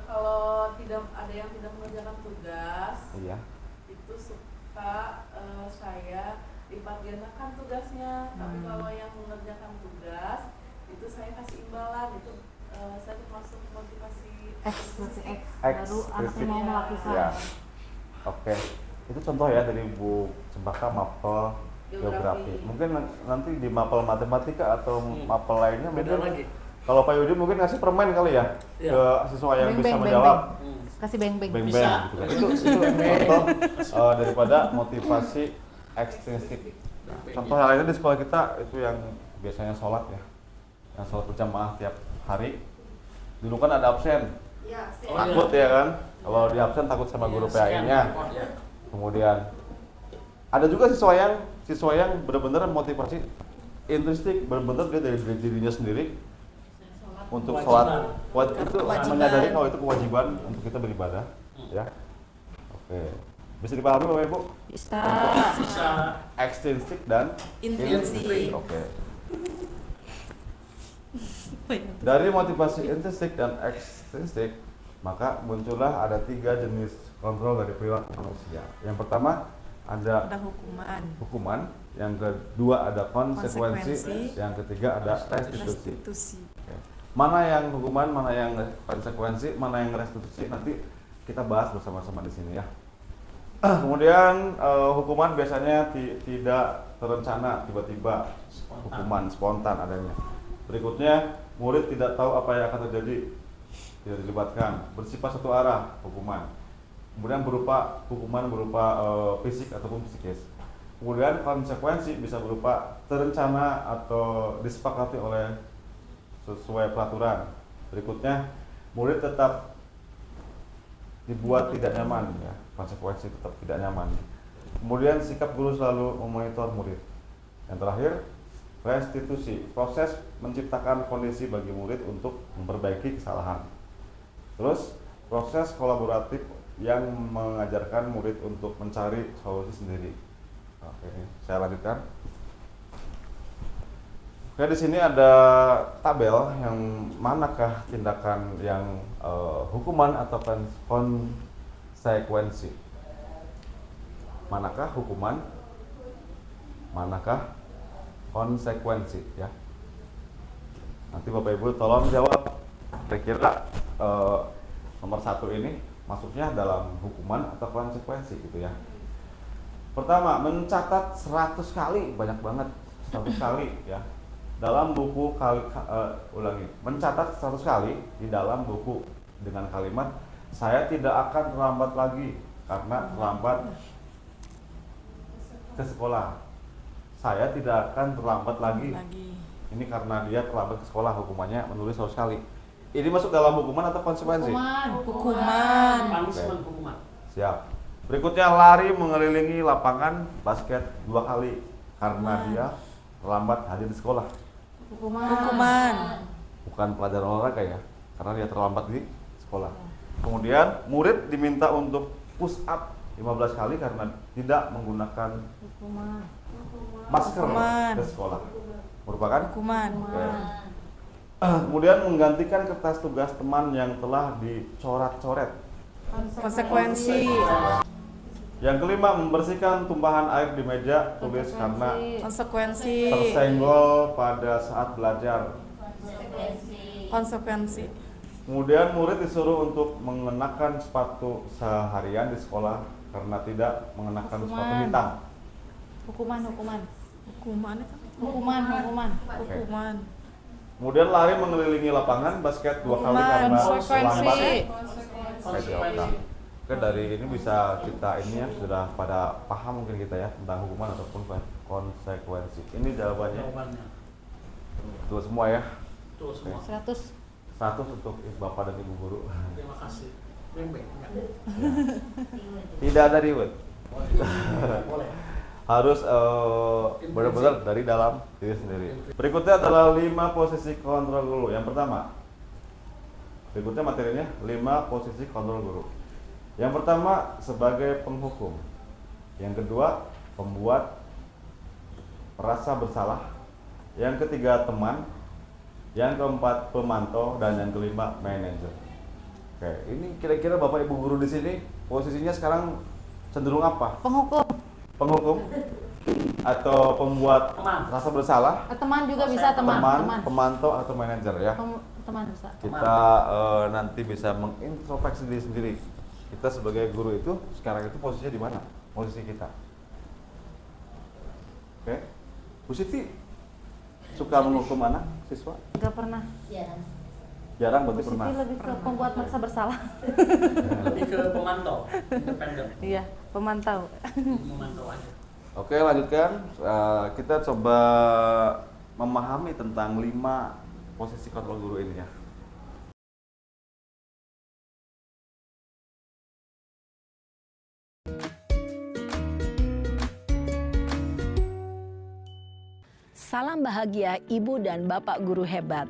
[SPEAKER 6] Kalau tidak ada yang tidak mengerjakan tugas,
[SPEAKER 1] Iya.
[SPEAKER 6] itu suka saya lipat gandakan tugasnya. Tapi kalau yang mengerjakan tugas, itu saya kasih imbalan. Itu saya termasuk motivasi
[SPEAKER 2] Baru anaknya mau melakukan.
[SPEAKER 1] Ya. Oke. Itu contoh ya dari Bu Cempaka mapel geografi. Mungkin nanti di mapel matematika atau mapel lainnya
[SPEAKER 4] Beda
[SPEAKER 1] mungkin
[SPEAKER 4] lagi.
[SPEAKER 1] kalau Pak Yudi mungkin ngasih permen kali ya
[SPEAKER 4] Iya.
[SPEAKER 1] ke siswa yang
[SPEAKER 2] Beng,
[SPEAKER 1] bisa
[SPEAKER 2] beng,
[SPEAKER 1] menjawab.
[SPEAKER 2] Kasih beng-beng.
[SPEAKER 1] Beng-beng
[SPEAKER 4] Bisa.
[SPEAKER 1] gitu kan. Itu contoh daripada motivasi ekstrinsik. Contoh yang lainnya di sekolah kita itu yang biasanya sholat ya, yang sholat berjamaah tiap hari. Dulu kan ada absen, takut ya kan, kalau di absen takut sama guru PAI-nya. Kemudian ada juga siswa yang benar-benar motivasi intrinsik, benar-benar dia dari dirinya sendiri untuk
[SPEAKER 4] Kewajiban.
[SPEAKER 1] sholat. Itu
[SPEAKER 5] Kewajiban.
[SPEAKER 1] menyadari kalau itu kewajiban untuk kita beribadah, ya. Oke. Bisa dipahami Bapak Ibu?
[SPEAKER 5] Bisa.
[SPEAKER 4] Bisa.
[SPEAKER 1] Ekstrinsik dan
[SPEAKER 5] Intrinsik.
[SPEAKER 1] Oke. Dari motivasi intrinsik dan ekstrinsik, maka muncullah ada 3 jenis kontrol dari perilaku manusia. Yang pertama ada
[SPEAKER 5] Ada hukuman.
[SPEAKER 1] hukuman, yang kedua ada konsekuensi,
[SPEAKER 5] Konsekuensi.
[SPEAKER 1] yang ketiga ada restitusi.
[SPEAKER 5] Restitusi.
[SPEAKER 1] Oke. Mana yang hukuman, mana yang konsekuensi, mana yang restitusi, nanti kita bahas bersama-sama di sini ya. Kemudian hukuman biasanya tidak terencana, tiba-tiba,
[SPEAKER 4] Spontan.
[SPEAKER 1] hukuman spontan adanya. Berikutnya, murid tidak tahu apa yang akan terjadi, tidak dilibatkan, bersifat satu arah hukuman. Kemudian hukuman berupa fisik ataupun psikis. Kemudian konsekuensi bisa berupa terencana atau disepakati oleh sesuai peraturan. Berikutnya, murid tetap dibuat tidak nyaman, ya. Konsekuensi tetap tidak nyaman. Kemudian sikap guru selalu memonitor murid. Yang terakhir, restitusi, proses menciptakan kondisi bagi murid untuk memperbaiki kesalahan. Terus, proses kolaboratif yang mengajarkan murid untuk mencari solusi sendiri. Oke, saya lanjutkan. Oke, di sini ada tabel yang manakah tindakan yang hukuman atau konsekuensi. Manakah hukuman? Manakah konsekuensi, ya? Nanti Bapak Ibu tolong jawab. Kira-kira nomor 1 ini maksudnya dalam hukuman atau konsekuensi gitu ya. Pertama, mencatat 100 kali, banyak banget, 100 kali ya. Dalam buku mencatat 100 kali di dalam buku dengan kalimat saya tidak akan terlambat lagi karena terlambat ke sekolah. Saya tidak akan terlambat lagi. Ini karena dia terlambat ke sekolah, hukumannya menulis 100 kali. Ini masuk dalam hukuman atau konsekuensi?
[SPEAKER 5] Hukuman.
[SPEAKER 4] Punishment hukuman.
[SPEAKER 1] Siap. Berikutnya, lari mengelilingi lapangan basket 2 kali karena dia terlambat hadir di sekolah.
[SPEAKER 5] Hukuman.
[SPEAKER 1] Bukan pelajaran olahraga ya, karena dia terlambat di sekolah. Kemudian murid diminta untuk push up 15 kali karena tidak menggunakan masker
[SPEAKER 5] Hukuman.
[SPEAKER 1] ke sekolah. Merupakan
[SPEAKER 5] Hukuman.
[SPEAKER 1] Oke. Kemudian menggantikan kertas tugas teman yang telah dicoret-coret.
[SPEAKER 5] Konsekuensi.
[SPEAKER 1] Yang kelima, membersihkan tumpahan air di meja tulis karena
[SPEAKER 5] Konsekuensi.
[SPEAKER 1] tersenggol pada saat belajar.
[SPEAKER 5] Konsekuensi.
[SPEAKER 1] Kemudian murid disuruh untuk mengenakan sepatu seharian di sekolah karena tidak mengenakan sepatu hitam.
[SPEAKER 2] Hukuman.
[SPEAKER 5] Hukuman itu.
[SPEAKER 1] Oke.
[SPEAKER 5] Hukuman.
[SPEAKER 1] Kemudian lari mengelilingi lapangan basket 2 kali
[SPEAKER 5] Hukuman.
[SPEAKER 1] karena
[SPEAKER 5] Konsekuensi.
[SPEAKER 1] terlambat. Oke, dari ini bisa kita ini ya sudah pada paham mungkin kita ya tentang hukuman ataupun konsekuensi. Ini jawabannya
[SPEAKER 4] Jawabannya.
[SPEAKER 1] betul semua ya.
[SPEAKER 4] Betul semua.
[SPEAKER 2] 100.
[SPEAKER 1] 100 untuk Bapak dan Ibu guru.
[SPEAKER 4] Terima kasih. Beng-beng.
[SPEAKER 1] Tidak ada reward.
[SPEAKER 4] Boleh.
[SPEAKER 1] Harus benar-benar dari dalam diri sendiri. Berikutnya adalah 5 posisi kontrol guru. Yang pertama, berikutnya materinya 5 posisi kontrol guru. Yang pertama sebagai penghukum. Yang kedua pembuat merasa bersalah. Yang ketiga teman. Yang keempat pemantau dan yang kelima manajer. Oke, ini kira-kira Bapak Ibu guru di sini posisinya sekarang cenderung apa?
[SPEAKER 2] Penghukum.
[SPEAKER 1] Penghukum atau pembuat
[SPEAKER 4] Teman.
[SPEAKER 1] rasa bersalah?
[SPEAKER 2] Teman juga bisa teman.
[SPEAKER 1] Pemantau atau manajer ya.
[SPEAKER 2] Teman bisa.
[SPEAKER 1] Kita nanti bisa mengintrospeksi diri sendiri. Kita sebagai guru itu sekarang itu posisinya di mana? Posisi kita. Oke. Bu Siti suka menghukum anak siswa?
[SPEAKER 2] Enggak pernah.
[SPEAKER 1] Jarang berarti
[SPEAKER 2] Siti
[SPEAKER 1] pernah.
[SPEAKER 2] lebih ke pembuat merasa bersalah.
[SPEAKER 4] Lebih ke pemantau, independen.
[SPEAKER 2] Iya, pemantau.
[SPEAKER 4] Memantau aja.
[SPEAKER 1] Oke, lanjutkan. Kita coba memahami tentang 5 posisi kontrol guru ini ya.
[SPEAKER 7] Salam bahagia Ibu dan Bapak guru hebat.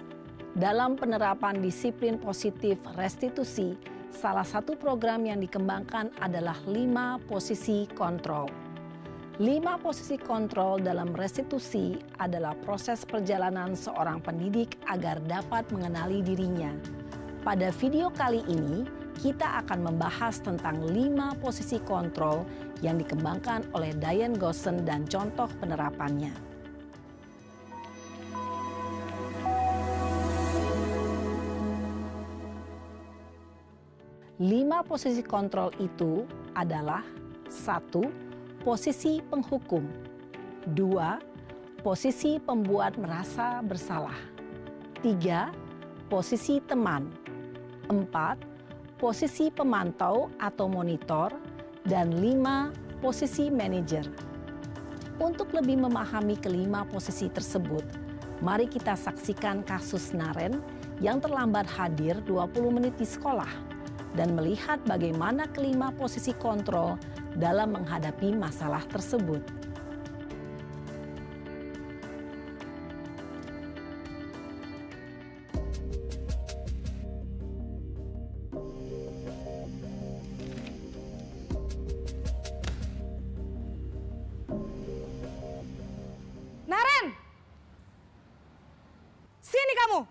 [SPEAKER 7] Dalam penerapan disiplin positif restitusi, salah satu program yang dikembangkan adalah 5 posisi kontrol. 5 posisi kontrol dalam restitusi adalah proses perjalanan seorang pendidik agar dapat mengenali dirinya. Pada video kali ini, kita akan membahas tentang 5 posisi kontrol yang dikembangkan oleh Diane Goossen dan contoh penerapannya. 5 posisi kontrol itu adalah 1. Posisi penghukum. 2. Posisi pembuat merasa bersalah. 3. Posisi teman. 4. Posisi pemantau atau monitor. Dan 5. Posisi manajer. Untuk lebih memahami kelima posisi tersebut, mari kita saksikan kasus Naren yang terlambat hadir 20 menit di sekolah dan melihat bagaimana kelima posisi kontrol dalam menghadapi masalah tersebut.
[SPEAKER 5] Naren! Sini kamu!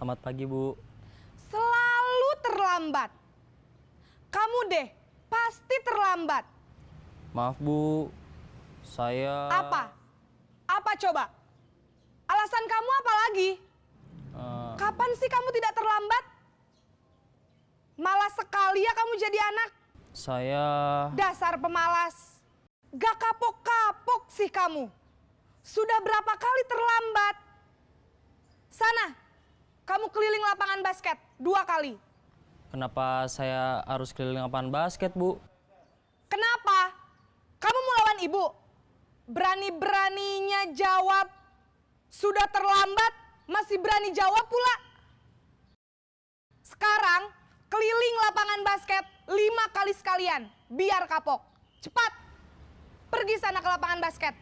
[SPEAKER 8] Selamat pagi, Bu.
[SPEAKER 5] Selalu terlambat. Kamu deh, pasti terlambat.
[SPEAKER 8] Maaf, Bu. Saya...
[SPEAKER 5] Apa? Apa coba? Alasan kamu apa lagi? Kapan sih kamu tidak terlambat? Malas sekali ya kamu jadi anak.
[SPEAKER 8] Saya...
[SPEAKER 5] Dasar pemalas. Gak kapok-kapok sih kamu. Sudah berapa kali terlambat? Sana. Kamu keliling lapangan basket 2 kali.
[SPEAKER 8] Kenapa saya harus keliling lapangan basket, Bu?
[SPEAKER 5] Kenapa? Kamu mau lawan ibu? Berani-beraninya jawab. Sudah terlambat, masih berani jawab pula. Sekarang, keliling lapangan basket 5 kali sekalian. Biar kapok. Cepat. Pergi sana ke lapangan basket.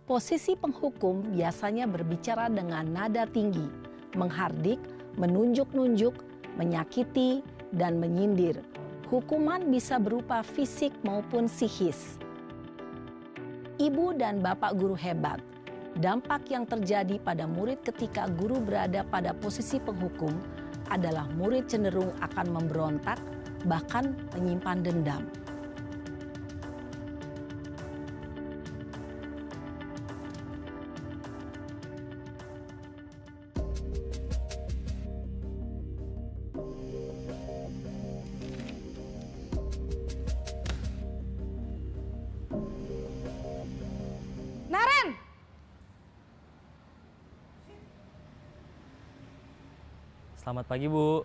[SPEAKER 7] Posisi penghukum biasanya berbicara dengan nada tinggi, menghardik, menunjuk-nunjuk, menyakiti, dan menyindir. Hukuman bisa berupa fisik maupun psikis. Ibu dan bapak guru hebat. Dampak yang terjadi pada murid ketika guru berada pada posisi penghukum adalah murid cenderung akan memberontak, bahkan menyimpan dendam.
[SPEAKER 5] Naren!
[SPEAKER 8] Selamat pagi, Bu.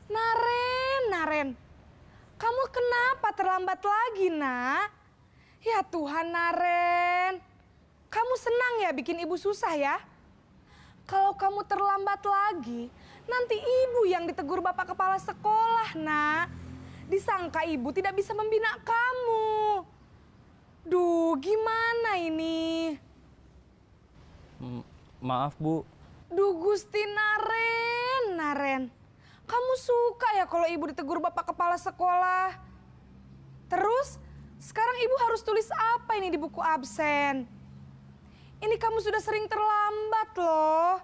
[SPEAKER 5] Naren. Kamu kenapa terlambat lagi, Nak? Ya Tuhan, Naren. Kamu senang ya bikin ibu susah ya? Kalau kamu terlambat lagi, nanti ibu yang ditegur bapak kepala sekolah, Nak. Disangka ibu tidak bisa membina kamu. Duh, gimana ini?
[SPEAKER 8] Maaf, Bu.
[SPEAKER 5] Duh, Gusti Naren. Kamu suka ya kalau ibu ditegur bapak kepala sekolah? Terus, sekarang ibu harus tulis apa ini di buku absen? Ini kamu sudah sering terlambat loh.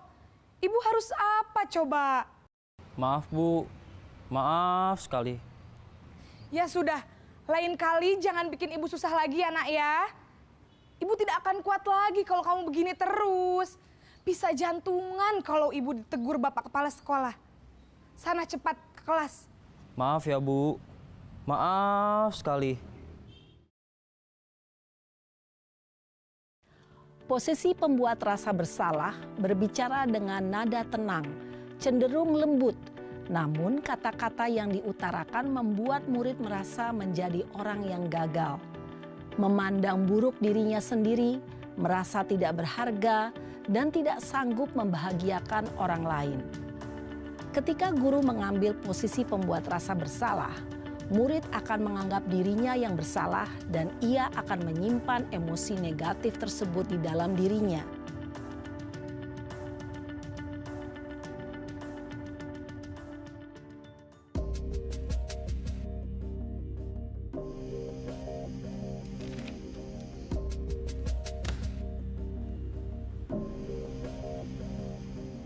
[SPEAKER 5] Ibu harus apa coba?
[SPEAKER 8] Maaf, Bu. Maaf sekali.
[SPEAKER 5] Ya sudah, lain kali jangan bikin ibu susah lagi ya, Nak ya. Ibu tidak akan kuat lagi kalau kamu begini terus. Bisa jantungan kalau ibu ditegur bapak kepala sekolah. Sana cepat ke kelas.
[SPEAKER 8] Maaf ya, Bu. Maaf sekali.
[SPEAKER 7] Posisi pembuat rasa bersalah berbicara dengan nada tenang, cenderung lembut. Namun kata-kata yang diutarakan membuat murid merasa menjadi orang yang gagal. Memandang buruk dirinya sendiri, merasa tidak berharga, dan tidak sanggup membahagiakan orang lain. Ketika guru mengambil posisi pembuat rasa bersalah, murid akan menganggap dirinya yang bersalah dan ia akan menyimpan emosi negatif tersebut di dalam dirinya.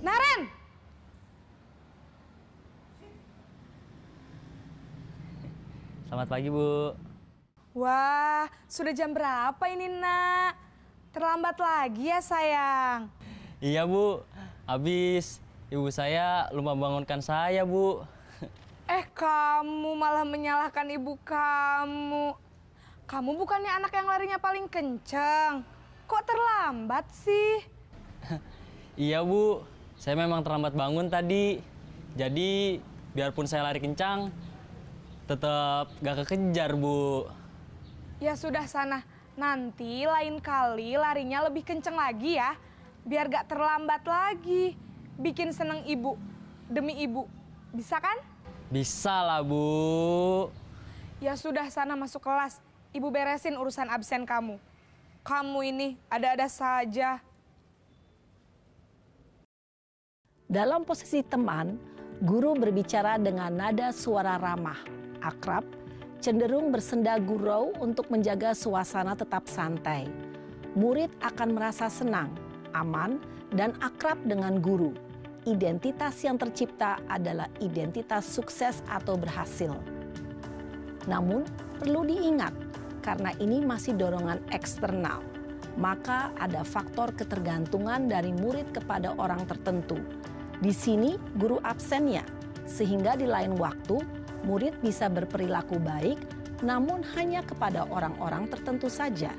[SPEAKER 5] Naren!
[SPEAKER 8] Selamat pagi, Bu.
[SPEAKER 5] Wah, sudah jam berapa ini, Nak? Terlambat lagi ya, sayang.
[SPEAKER 8] Iya, Bu. Habis ibu saya lupa bangunkan saya, Bu.
[SPEAKER 5] Kamu malah menyalahkan ibu kamu. Kamu bukannya anak yang larinya paling kenceng. Kok terlambat sih?
[SPEAKER 8] Iya, Bu. Saya memang terlambat bangun tadi. Jadi, biarpun saya lari kencang, tetap gak kekejar, Bu.
[SPEAKER 5] Ya sudah sana. Nanti lain kali larinya lebih kenceng lagi ya. Biar gak terlambat lagi. Bikin seneng ibu. Demi ibu. Bisa kan?
[SPEAKER 8] Bisa lah, Bu.
[SPEAKER 5] Ya sudah sana masuk kelas. Ibu beresin urusan absen kamu. Kamu ini ada-ada saja.
[SPEAKER 7] Dalam posisi teman, guru berbicara dengan nada suara ramah, akrab, cenderung bersenda gurau untuk menjaga suasana tetap santai. Murid akan merasa senang, aman, dan akrab dengan guru. Identitas yang tercipta adalah identitas sukses atau berhasil. Namun, perlu diingat, karena ini masih dorongan eksternal, maka ada faktor ketergantungan dari murid kepada orang tertentu. Di sini guru absennya, sehingga di lain waktu murid bisa berperilaku baik, namun hanya kepada orang-orang tertentu saja.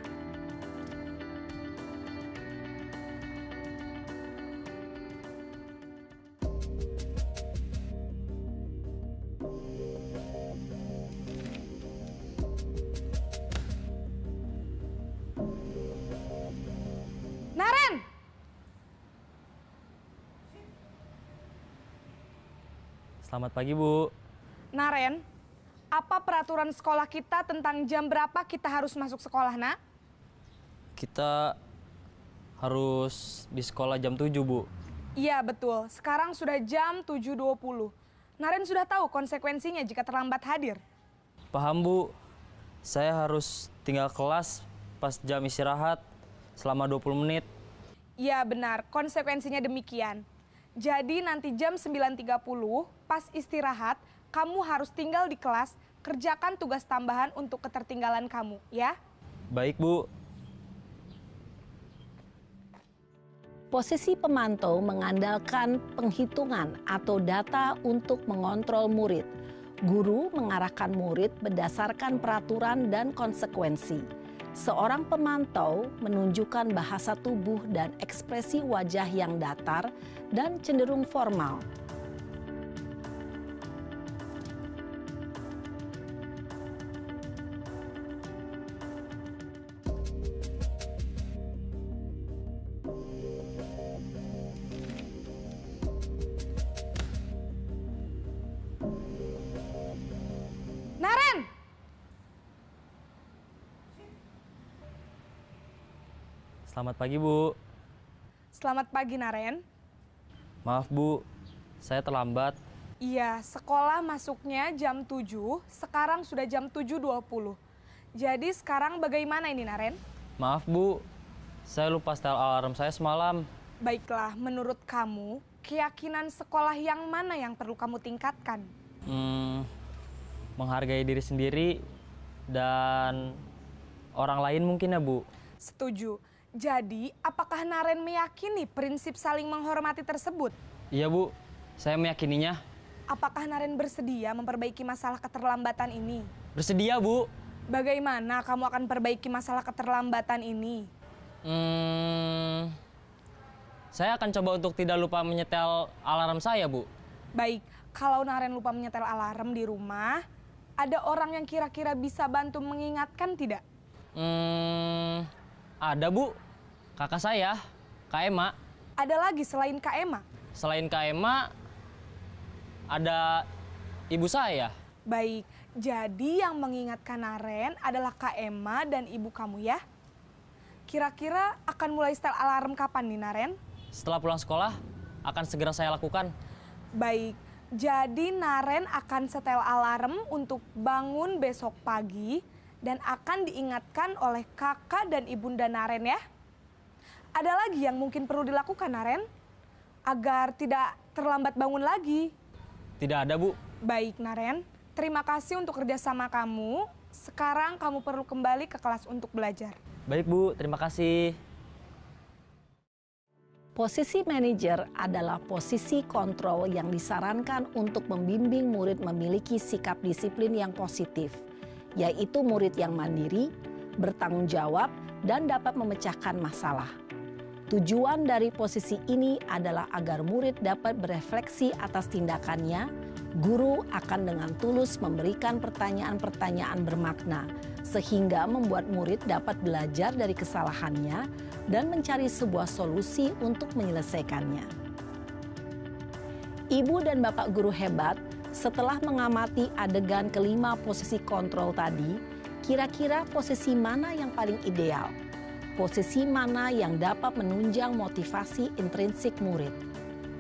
[SPEAKER 5] Naren!
[SPEAKER 8] Selamat pagi, Bu.
[SPEAKER 5] Naren, apa peraturan sekolah kita tentang jam berapa kita harus masuk sekolah, Nak?
[SPEAKER 8] Kita harus di sekolah jam 7, Bu.
[SPEAKER 5] Iya, betul. Sekarang sudah jam 7.20. Naren sudah tahu konsekuensinya jika terlambat hadir.
[SPEAKER 8] Paham, Bu. Saya harus tinggal kelas pas jam istirahat selama 20 menit.
[SPEAKER 5] Iya, benar. Konsekuensinya demikian. Jadi nanti jam 9.30 pas istirahat, kamu harus tinggal di kelas, kerjakan tugas tambahan untuk ketertinggalan kamu, ya?
[SPEAKER 8] Baik, Bu.
[SPEAKER 7] Posisi pemantau mengandalkan penghitungan atau data untuk mengontrol murid. Guru mengarahkan murid berdasarkan peraturan dan konsekuensi. Seorang pemantau menunjukkan bahasa tubuh dan ekspresi wajah yang datar dan cenderung formal.
[SPEAKER 5] Naren!
[SPEAKER 8] Selamat pagi, Bu.
[SPEAKER 5] Selamat pagi, Naren.
[SPEAKER 8] Maaf, Bu. Saya terlambat.
[SPEAKER 5] Iya, sekolah masuknya jam 7, sekarang sudah jam 7.20. Jadi sekarang bagaimana ini, Naren?
[SPEAKER 8] Maaf, Bu. Saya lupa setel alarm saya semalam.
[SPEAKER 5] Baiklah, menurut kamu, keyakinan sekolah yang mana yang perlu kamu tingkatkan?
[SPEAKER 8] Menghargai diri sendiri dan orang lain mungkin ya, Bu.
[SPEAKER 5] Setuju. Jadi, apakah Naren meyakini prinsip saling menghormati tersebut?
[SPEAKER 8] Iya, Bu. Saya meyakininya.
[SPEAKER 5] Apakah Naren bersedia memperbaiki masalah keterlambatan ini?
[SPEAKER 8] Bersedia, Bu.
[SPEAKER 5] Bagaimana kamu akan perbaiki masalah keterlambatan ini?
[SPEAKER 8] Saya akan coba untuk tidak lupa menyetel alarm saya, Bu.
[SPEAKER 5] Baik, kalau Naren lupa menyetel alarm di rumah, ada orang yang kira-kira bisa bantu mengingatkan tidak?
[SPEAKER 8] Ada, Bu. Kakak saya, Kak Ema.
[SPEAKER 5] Ada lagi selain Kak Ema?
[SPEAKER 8] Selain Kak Ema, ada ibu saya.
[SPEAKER 5] Baik,
[SPEAKER 9] Jadi yang mengingatkan Naren adalah Kak Emma dan ibu kamu ya? Kira-kira akan mulai setel alarm kapan nih Naren?
[SPEAKER 8] Setelah pulang sekolah, akan segera saya lakukan.
[SPEAKER 9] Baik, jadi Naren akan setel alarm untuk bangun besok pagi dan akan diingatkan oleh kakak dan ibunda Naren ya. Ada lagi yang mungkin perlu dilakukan Naren? Agar tidak terlambat bangun lagi.
[SPEAKER 8] Tidak ada, Bu.
[SPEAKER 9] Baik Naren, terima kasih untuk kerjasama kamu. Sekarang kamu perlu kembali ke kelas untuk belajar.
[SPEAKER 8] Baik, Bu. Terima kasih.
[SPEAKER 7] Posisi manajer adalah posisi kontrol yang disarankan untuk membimbing murid memiliki sikap disiplin yang positif, yaitu murid yang mandiri, bertanggung jawab, dan dapat memecahkan masalah. Tujuan dari posisi ini adalah agar murid dapat berefleksi atas tindakannya. Guru akan dengan tulus memberikan pertanyaan-pertanyaan bermakna, sehingga membuat murid dapat belajar dari kesalahannya dan mencari sebuah solusi untuk menyelesaikannya. Ibu dan bapak guru hebat, setelah mengamati adegan kelima posisi kontrol tadi, kira-kira posisi mana yang paling ideal? Posisi mana yang dapat menunjang motivasi intrinsik murid?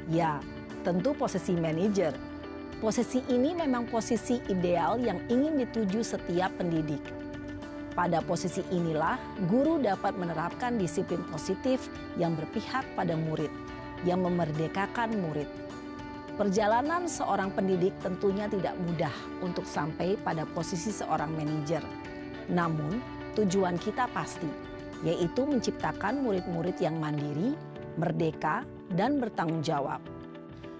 [SPEAKER 7] Ya, tentu posisi manajer. Posisi ini memang posisi ideal yang ingin dituju setiap pendidik. Pada posisi inilah, guru dapat menerapkan disiplin positif yang berpihak pada murid, yang memerdekakan murid. Perjalanan seorang pendidik tentunya tidak mudah untuk sampai pada posisi seorang manajer. Namun, tujuan kita pasti, yaitu menciptakan murid-murid yang mandiri, merdeka, dan bertanggung jawab.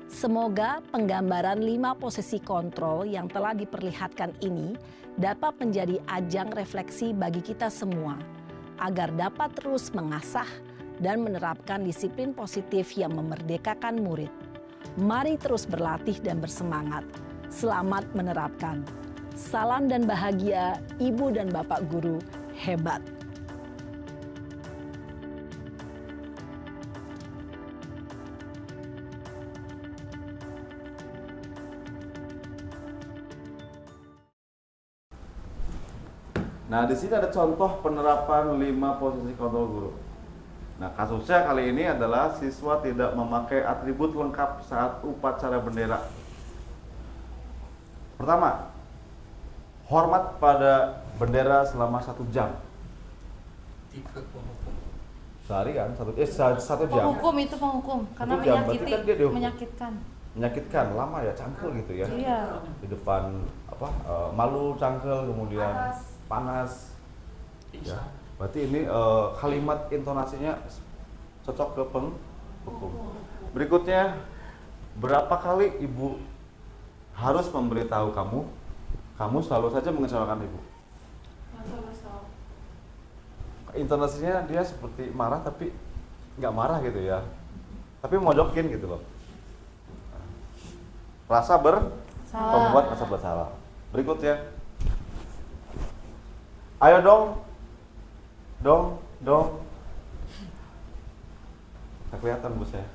[SPEAKER 7] Semoga penggambaran 5 posisi kontrol yang telah diperlihatkan ini dapat menjadi ajang refleksi bagi kita semua, agar dapat terus mengasah dan menerapkan disiplin positif yang memerdekakan murid. Mari terus berlatih dan bersemangat. Selamat menerapkan. Salam dan bahagia Ibu dan Bapak Guru hebat.
[SPEAKER 1] Nah, di sini ada contoh penerapan 5 posisi kontrol guru. Nah, kasusnya kali ini adalah siswa tidak memakai atribut lengkap saat upacara bendera. Pertama, hormat pada bendera selama 1 jam.
[SPEAKER 4] Tipe penghukum.
[SPEAKER 1] Sehari kan? 1 jam.
[SPEAKER 2] Penghukum itu penghukum karena
[SPEAKER 1] 1 jam, berarti
[SPEAKER 2] menyakiti,
[SPEAKER 1] kan dia dihukum.
[SPEAKER 2] menyakitkan.
[SPEAKER 1] Menyakitkan, lama ya, cangkel gitu ya.
[SPEAKER 2] Iya.
[SPEAKER 1] Di depan malu, cangkel, kemudian panas. Ya. Berarti ini kalimat intonasinya cocok ke penghukum. Berikutnya, berapa kali ibu harus memberitahu kamu selalu saja mengecewakan ibu. Intonasinya dia seperti marah tapi nggak marah gitu ya, tapi mojokin gitu loh. Rasa membuat rasa bersalah. Berikutnya, ayo dong. Nggak kelihatan bos ya.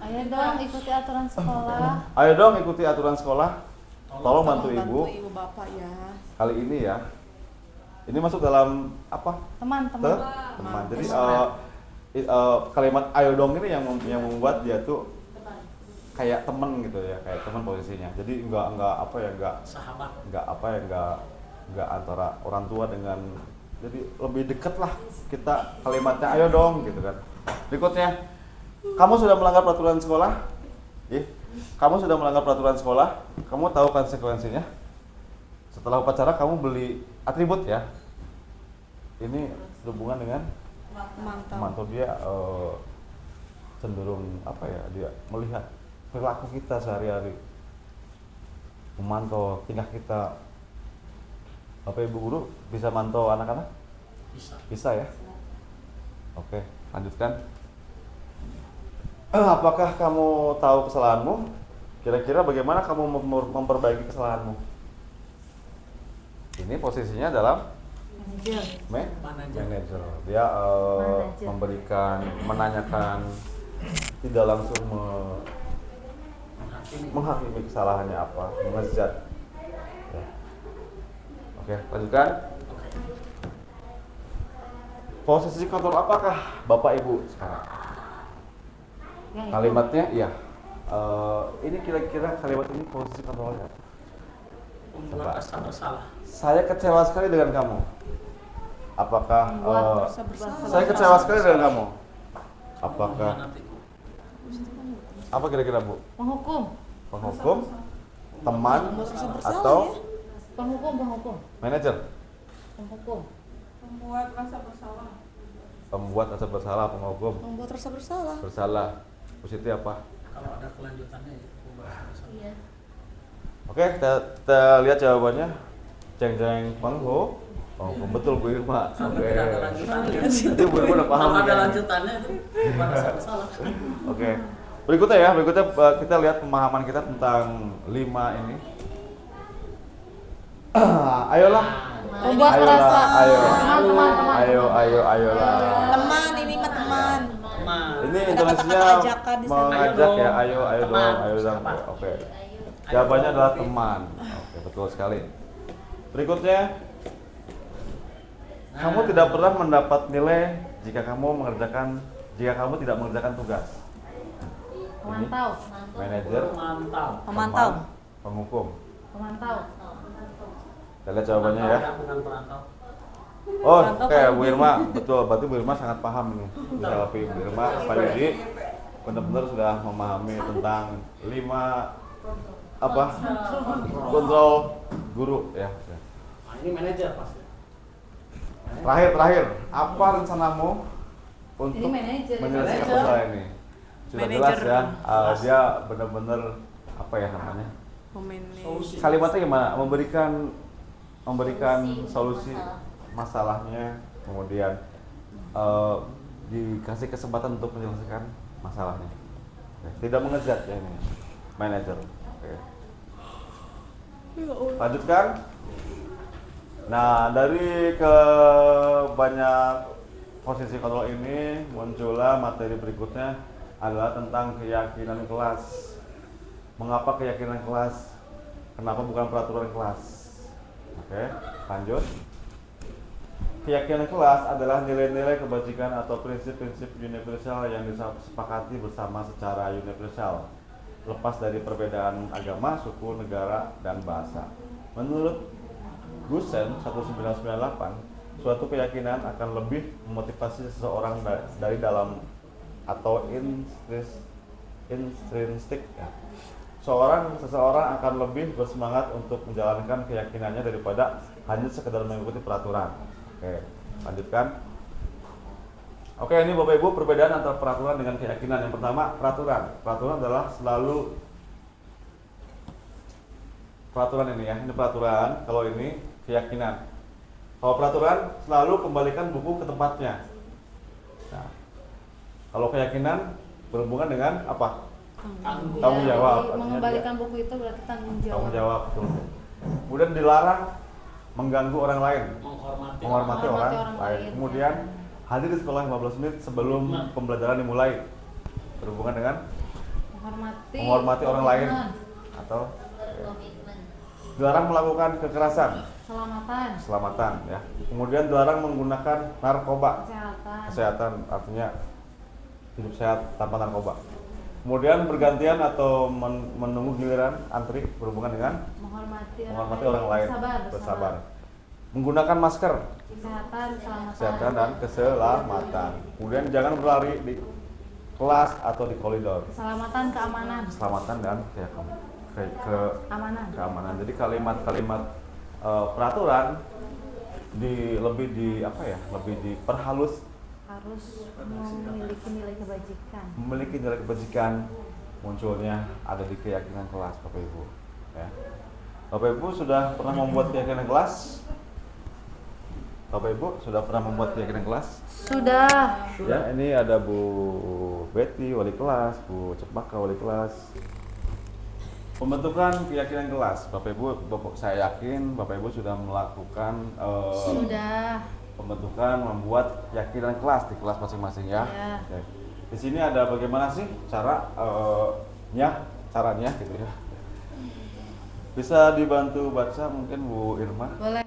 [SPEAKER 2] Ayo dong ikuti aturan sekolah.
[SPEAKER 1] Ayo dong ikuti aturan sekolah. Tolong bantu ibu.
[SPEAKER 6] Ibu bapak ya.
[SPEAKER 1] Kali ini ya. Ini masuk dalam apa?
[SPEAKER 2] Teman-teman.
[SPEAKER 1] Teman. Jadi kalimat ayo dong ini yang membuat dia tuh kayak teman gitu ya, kayak teman posisinya. Jadi enggak
[SPEAKER 4] Sahabat.
[SPEAKER 1] enggak antara orang tua dengan, jadi lebih dekat lah kita kalimatnya ayo dong gitu kan. Berikutnya, kamu sudah melanggar peraturan sekolah? Kamu sudah melanggar peraturan sekolah? Kamu tahu konsekuensinya? Setelah upacara kamu beli atribut ya. Ini berhubungan dengan memantau dia cenderung dia melihat perilaku kita sehari-hari, memantau tingkah kita. Bapak Ibu guru bisa mantau anak-anak? Bisa ya? Oke, lanjutkan. Apakah kamu tahu kesalahanmu? Kira-kira bagaimana kamu memperbaiki kesalahanmu? Ini posisinya dalam manajer. Dia memberikan, menanyakan, tidak langsung menghakimi kesalahannya apa, mengejat. Ya. Oke, lanjutkan. Posisi kontrol apakah Bapak Ibu sekarang? Kalimatnya, iya. Ini kira-kira kalimat ini posisi kontrolnya.
[SPEAKER 4] Membuat rasa bersalah.
[SPEAKER 1] Saya kecewa sekali dengan kamu. Apakah
[SPEAKER 5] Membuat rasa bersalah.
[SPEAKER 1] saya kecewa sekali dengan kamu? Apakah
[SPEAKER 4] Nanti
[SPEAKER 1] apa kira-kira Bu?
[SPEAKER 2] Penghukum.
[SPEAKER 1] Penghukum, teman, atau
[SPEAKER 2] Penghukum.
[SPEAKER 1] manajer?
[SPEAKER 2] Penghukum.
[SPEAKER 6] Membuat rasa bersalah.
[SPEAKER 1] Pembuat rasa bersalah, penghukum,
[SPEAKER 5] Membuat rasa bersalah.
[SPEAKER 1] bersalah. Positif apa?
[SPEAKER 4] kalau ada kelanjutannya ya membuat rasa bersalah.
[SPEAKER 2] Iya.
[SPEAKER 1] Oke, kita lihat jawabannya. Jeng penghukum, betul Bu Irma.
[SPEAKER 4] Kalau
[SPEAKER 1] Oke.
[SPEAKER 4] tidak ada lanjutannya.
[SPEAKER 1] Itu Bu Irma udah paham.
[SPEAKER 4] Kalau ada
[SPEAKER 1] ya?
[SPEAKER 4] lanjutannya itu membuat rasa bersalah.
[SPEAKER 1] Oke. Berikutnya kita lihat pemahaman kita tentang 5 ini. Ayolah.
[SPEAKER 2] Membuat merasa teman.
[SPEAKER 1] Ayolah.
[SPEAKER 5] Teman, ini mah teman.
[SPEAKER 4] Teman.
[SPEAKER 1] Ini
[SPEAKER 5] Ada
[SPEAKER 1] intonasinya
[SPEAKER 5] kata-kata ajakan di sana.
[SPEAKER 1] mengajak ya,
[SPEAKER 4] Ayo
[SPEAKER 1] ayo
[SPEAKER 4] dong.
[SPEAKER 1] dong, ayo dong.
[SPEAKER 4] Apa?
[SPEAKER 1] Oke. Jawabannya adalah teman. Oke, betul sekali. Berikutnya, kamu tidak pernah mendapat nilai jika kamu tidak mengerjakan tugas.
[SPEAKER 2] Memantau.
[SPEAKER 1] Manajer,
[SPEAKER 4] Memantau.
[SPEAKER 5] Memantau.
[SPEAKER 1] teman, penghukum.
[SPEAKER 2] Memantau.
[SPEAKER 1] Kita lihat jawabannya ya.
[SPEAKER 4] Bukan perantau.
[SPEAKER 1] Oh, oke, Bu Irma, betul. Berarti Bu Irma sangat paham ini. Bisa lebih Bu Irma, Pak Yudi benar-benar sudah memahami tentang 5 kontrol guru ya.
[SPEAKER 4] Nah, ini manajer pasti.
[SPEAKER 1] Terakhir, apa rencanamu untuk
[SPEAKER 2] Ini manajer.
[SPEAKER 1] menyelesaikan masalah ini? Sudah jelas
[SPEAKER 5] Manajer.
[SPEAKER 1] ya, dia benar-benar apa ya namanya?
[SPEAKER 5] Memanage.
[SPEAKER 1] Kalimatnya gimana? Memberikan solusi masalahnya, kemudian dikasih kesempatan untuk menyelesaikan masalahnya. Oke, tidak mengejar ya ini, manajer. Oke. Lanjutkan. Nah, dari banyak posisi kontrol ini muncullah materi berikutnya adalah tentang keyakinan kelas. Mengapa keyakinan kelas? Kenapa bukan peraturan kelas? Oke, lanjut. Keyakinan kelas adalah nilai-nilai kebajikan atau prinsip-prinsip universal yang disepakati bersama secara universal, lepas dari perbedaan agama, suku, negara, dan bahasa. Menurut Gusen 1998, suatu keyakinan akan lebih memotivasi seseorang dari dalam atau intrinsik ya. Seseorang akan lebih bersemangat untuk menjalankan keyakinannya daripada hanya sekedar mengikuti peraturan. Oke, lanjutkan. Oke, ini Bapak Ibu perbedaan antara peraturan dengan keyakinan. Yang pertama, peraturan. Peraturan adalah selalu peraturan ini ya. Ini peraturan, kalau ini keyakinan. Kalau peraturan selalu kembalikan buku ke tempatnya. Nah, kalau keyakinan berhubungan dengan apa? Tanggung jawab.
[SPEAKER 2] Jadi, mengembalikan buku itu berarti tanggung jawab.
[SPEAKER 1] Tanggung jawab, betul. Kemudian dilarang mengganggu orang lain,
[SPEAKER 4] Menghormati
[SPEAKER 1] menghormati orang
[SPEAKER 2] orang
[SPEAKER 1] lain.
[SPEAKER 2] lain.
[SPEAKER 1] Kemudian hadir di sekolah 15 menit sebelum pembelajaran dimulai, berhubungan dengan menghormati orang lain atau dilarang melakukan kekerasan, keselamatan ya. Kemudian dilarang menggunakan narkoba, kesehatan artinya hidup sehat tanpa narkoba. Kemudian bergantian atau menunggu giliran antri, berhubungan dengan menghormati orang lain, bersabar. Menggunakan masker, kesehatan dan keselamatan. Kemudian jangan berlari di kelas atau di koridor. Keselamatan dan keamanan. Jadi kalimat-kalimat peraturan lebih diperhalus,
[SPEAKER 2] harus memiliki nilai kebajikan.
[SPEAKER 1] Memiliki nilai kebajikan munculnya ada di keyakinan kelas, Bapak Ibu. Ya. Bapak Ibu sudah pernah membuat keyakinan kelas? Bapak Ibu sudah pernah membuat keyakinan kelas?
[SPEAKER 2] Sudah.
[SPEAKER 1] Ya, ini ada Bu Betty wali kelas, Bu Cepaka wali kelas. Pembentukan keyakinan kelas, Bapak Ibu, saya yakin Bapak Ibu sudah melakukan pembentukan membuat keyakinan kelas di kelas masing-masing ya. Oke. Di sini ada bagaimana sih caranya gitu ya. Bisa dibantu baca mungkin Bu Irma?
[SPEAKER 2] Boleh.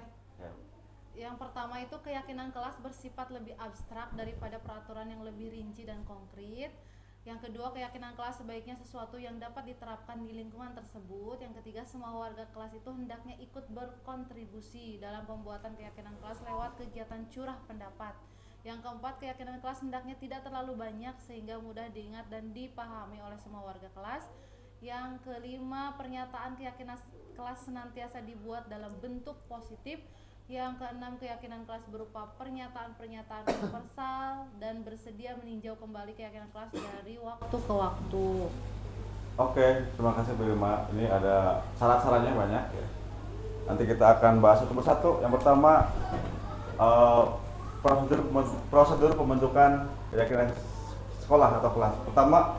[SPEAKER 2] pertama itu keyakinan kelas bersifat lebih abstrak daripada peraturan yang lebih rinci dan konkret. Yang kedua, keyakinan kelas sebaiknya sesuatu yang dapat diterapkan di lingkungan tersebut. Yang ketiga, semua warga kelas itu hendaknya ikut berkontribusi dalam pembuatan keyakinan kelas lewat kegiatan curah pendapat. Yang keempat, keyakinan kelas hendaknya tidak terlalu banyak sehingga mudah diingat dan dipahami oleh semua warga kelas. Yang kelima, pernyataan keyakinan kelas senantiasa dibuat dalam bentuk positif. Yang keenam, keyakinan kelas berupa pernyataan-pernyataan universal dan bersedia meninjau kembali keyakinan kelas dari waktu ke waktu.
[SPEAKER 1] Oke, terima kasih Bu Irma. Ini ada syarat-syaratnya banyak ya. Nanti kita akan bahas satu persatu. Yang pertama, prosedur pembentukan keyakinan sekolah atau kelas. Pertama,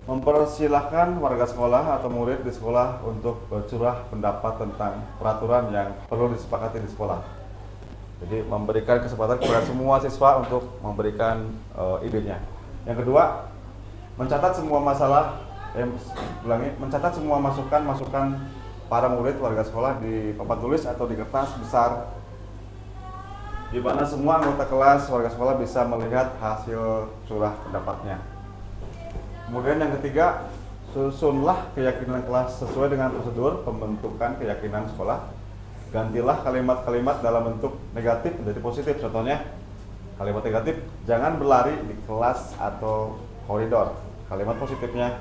[SPEAKER 1] mempersilahkan warga sekolah atau murid di sekolah untuk bercurah pendapat tentang peraturan yang perlu disepakati di sekolah. Jadi memberikan kesempatan kepada semua siswa untuk memberikan idenya. Yang kedua, mencatat semua masalah, mencatat semua masukan para murid warga sekolah di papan tulis atau di kertas besar, di mana semua anggota kelas warga sekolah bisa melihat hasil curah pendapatnya. Kemudian yang ketiga, susunlah keyakinan kelas sesuai dengan prosedur pembentukan keyakinan sekolah. Gantilah kalimat-kalimat dalam bentuk negatif menjadi positif. Contohnya, kalimat negatif, jangan berlari di kelas atau koridor. Kalimat positifnya,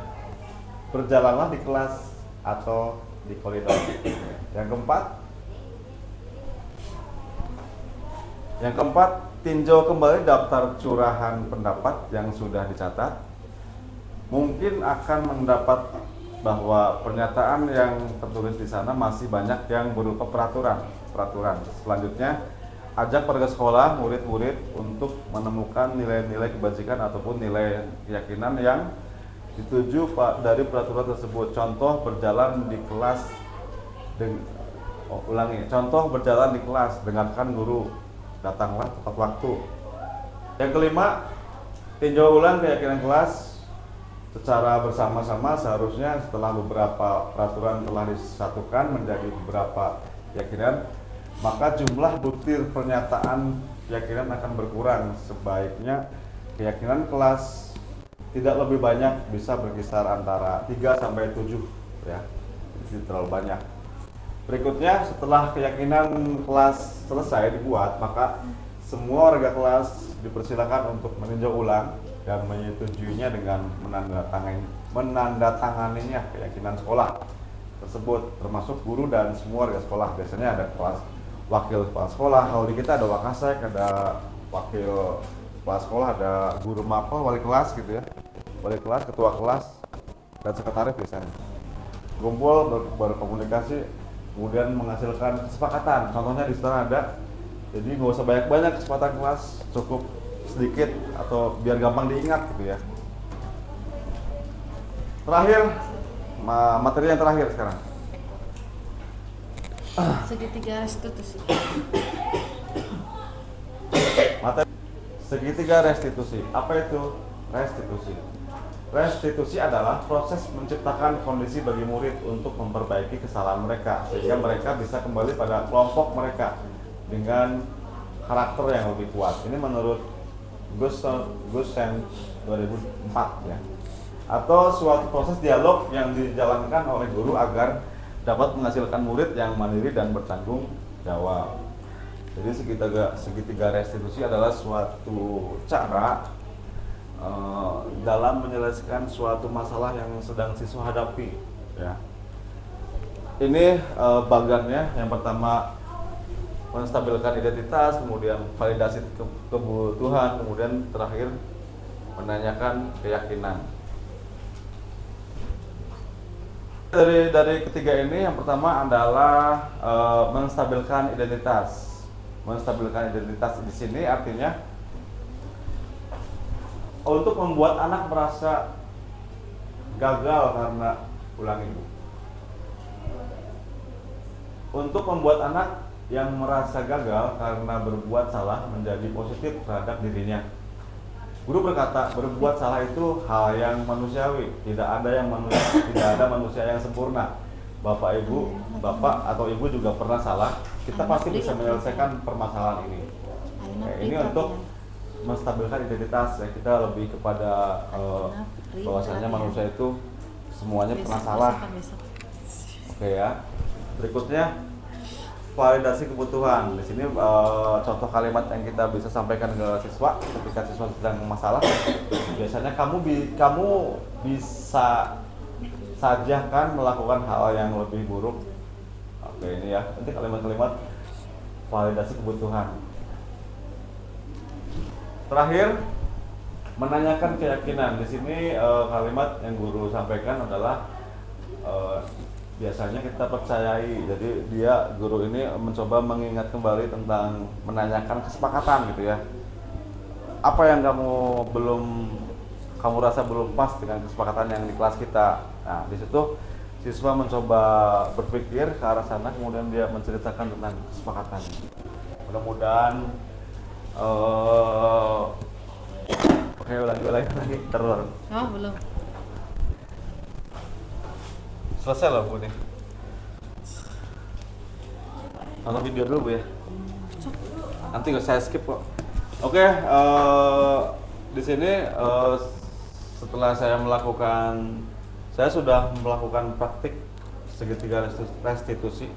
[SPEAKER 1] berjalanlah di kelas atau di koridor. Yang keempat, tinjau kembali daftar curahan pendapat yang sudah dicatat. Mungkin akan mendapat bahwa pernyataan yang tertulis di sana masih banyak yang berupa peraturan. Selanjutnya, ajak warga sekolah, murid-murid untuk menemukan nilai-nilai kebajikan ataupun nilai keyakinan yang dituju dari peraturan tersebut. Contoh berjalan di kelas, contoh berjalan di kelas, dengarkan guru, datanglah tepat waktu. Yang kelima, tinjau ulang keyakinan kelas secara bersama-sama. Seharusnya setelah beberapa peraturan telah disatukan menjadi beberapa keyakinan, maka jumlah butir pernyataan keyakinan akan berkurang. Sebaiknya keyakinan kelas tidak lebih banyak, bisa berkisar antara 3 sampai 7 ya. Itu terlalu banyak. Berikutnya, setelah keyakinan kelas selesai dibuat, maka semua warga kelas dipersilakan untuk meninjau ulang dan menyetujuinya dengan menandatanganinya keyakinan sekolah tersebut, termasuk guru dan semua warga sekolah. Biasanya ada wakil kepala sekolah, kalau di kita ada wakasek, ada wakil kepala sekolah, ada guru mapel, wali kelas gitu ya, wali kelas, ketua kelas, dan sekretaris biasanya. Kumpul, berkomunikasi, kemudian menghasilkan kesepakatan. Contohnya di sana ada, jadi nggak usah banyak-banyak kesepakatan kelas, cukup sedikit atau biar gampang diingat gitu ya. Terakhir, materi yang terakhir sekarang.
[SPEAKER 2] Segitiga restitusi.
[SPEAKER 1] Materi segitiga restitusi. Apa itu restitusi? Restitusi adalah proses menciptakan kondisi bagi murid untuk memperbaiki kesalahan mereka sehingga mereka bisa kembali pada kelompok mereka dengan karakter yang lebih kuat. Ini menurut Gusen 2004 ya. Atau suatu proses dialog yang dijalankan oleh guru agar dapat menghasilkan murid yang mandiri dan bertanggung jawab. Jadi segitiga restitusi adalah suatu cara dalam menyelesaikan suatu masalah yang sedang siswa hadapi ya. Ini bagannya, yang pertama menstabilkan identitas, kemudian validasi kebutuhan, kemudian terakhir menanyakan keyakinan. Dari ketiga ini, yang pertama adalah menstabilkan identitas. Menstabilkan identitas di sini artinya untuk membuat anak merasa gagal karena untuk membuat anak yang merasa gagal karena berbuat salah menjadi positif terhadap dirinya. Guru berkata, berbuat salah itu hal yang manusiawi, tidak ada manusia yang sempurna. Bapak atau ibu juga pernah salah. Kita pasti bisa menyelesaikan permasalahan ini. Ini untuk menstabilkan identitas ya, kita lebih kepada bahwasanya manusia itu semuanya pernah salah. Oke ya. Berikutnya validasi kebutuhan. Di sini contoh kalimat yang kita bisa sampaikan ke siswa ketika siswa sedang masalah. Biasanya kamu bisa saja kan melakukan hal yang lebih buruk. Oke, ini ya. Nanti kalimat-kalimat validasi kebutuhan. Terakhir, menanyakan keyakinan. Di sini kalimat yang guru sampaikan adalah biasanya kita percayai. Jadi guru ini mencoba mengingat kembali tentang menanyakan kesepakatan gitu ya. Apa yang kamu rasa belum pas dengan kesepakatan yang di kelas kita. Nah, di situ siswa mencoba berpikir ke arah sana, kemudian dia menceritakan tentang kesepakatan. Mudah-mudahan oke, ulangi terus.
[SPEAKER 2] Oh, belum.
[SPEAKER 1] Selesai loh Bu nih. Nonton video dulu Bu ya. Nanti nggak saya skip kok. Oke, di sini setelah saya sudah melakukan praktik segitiga restitusi.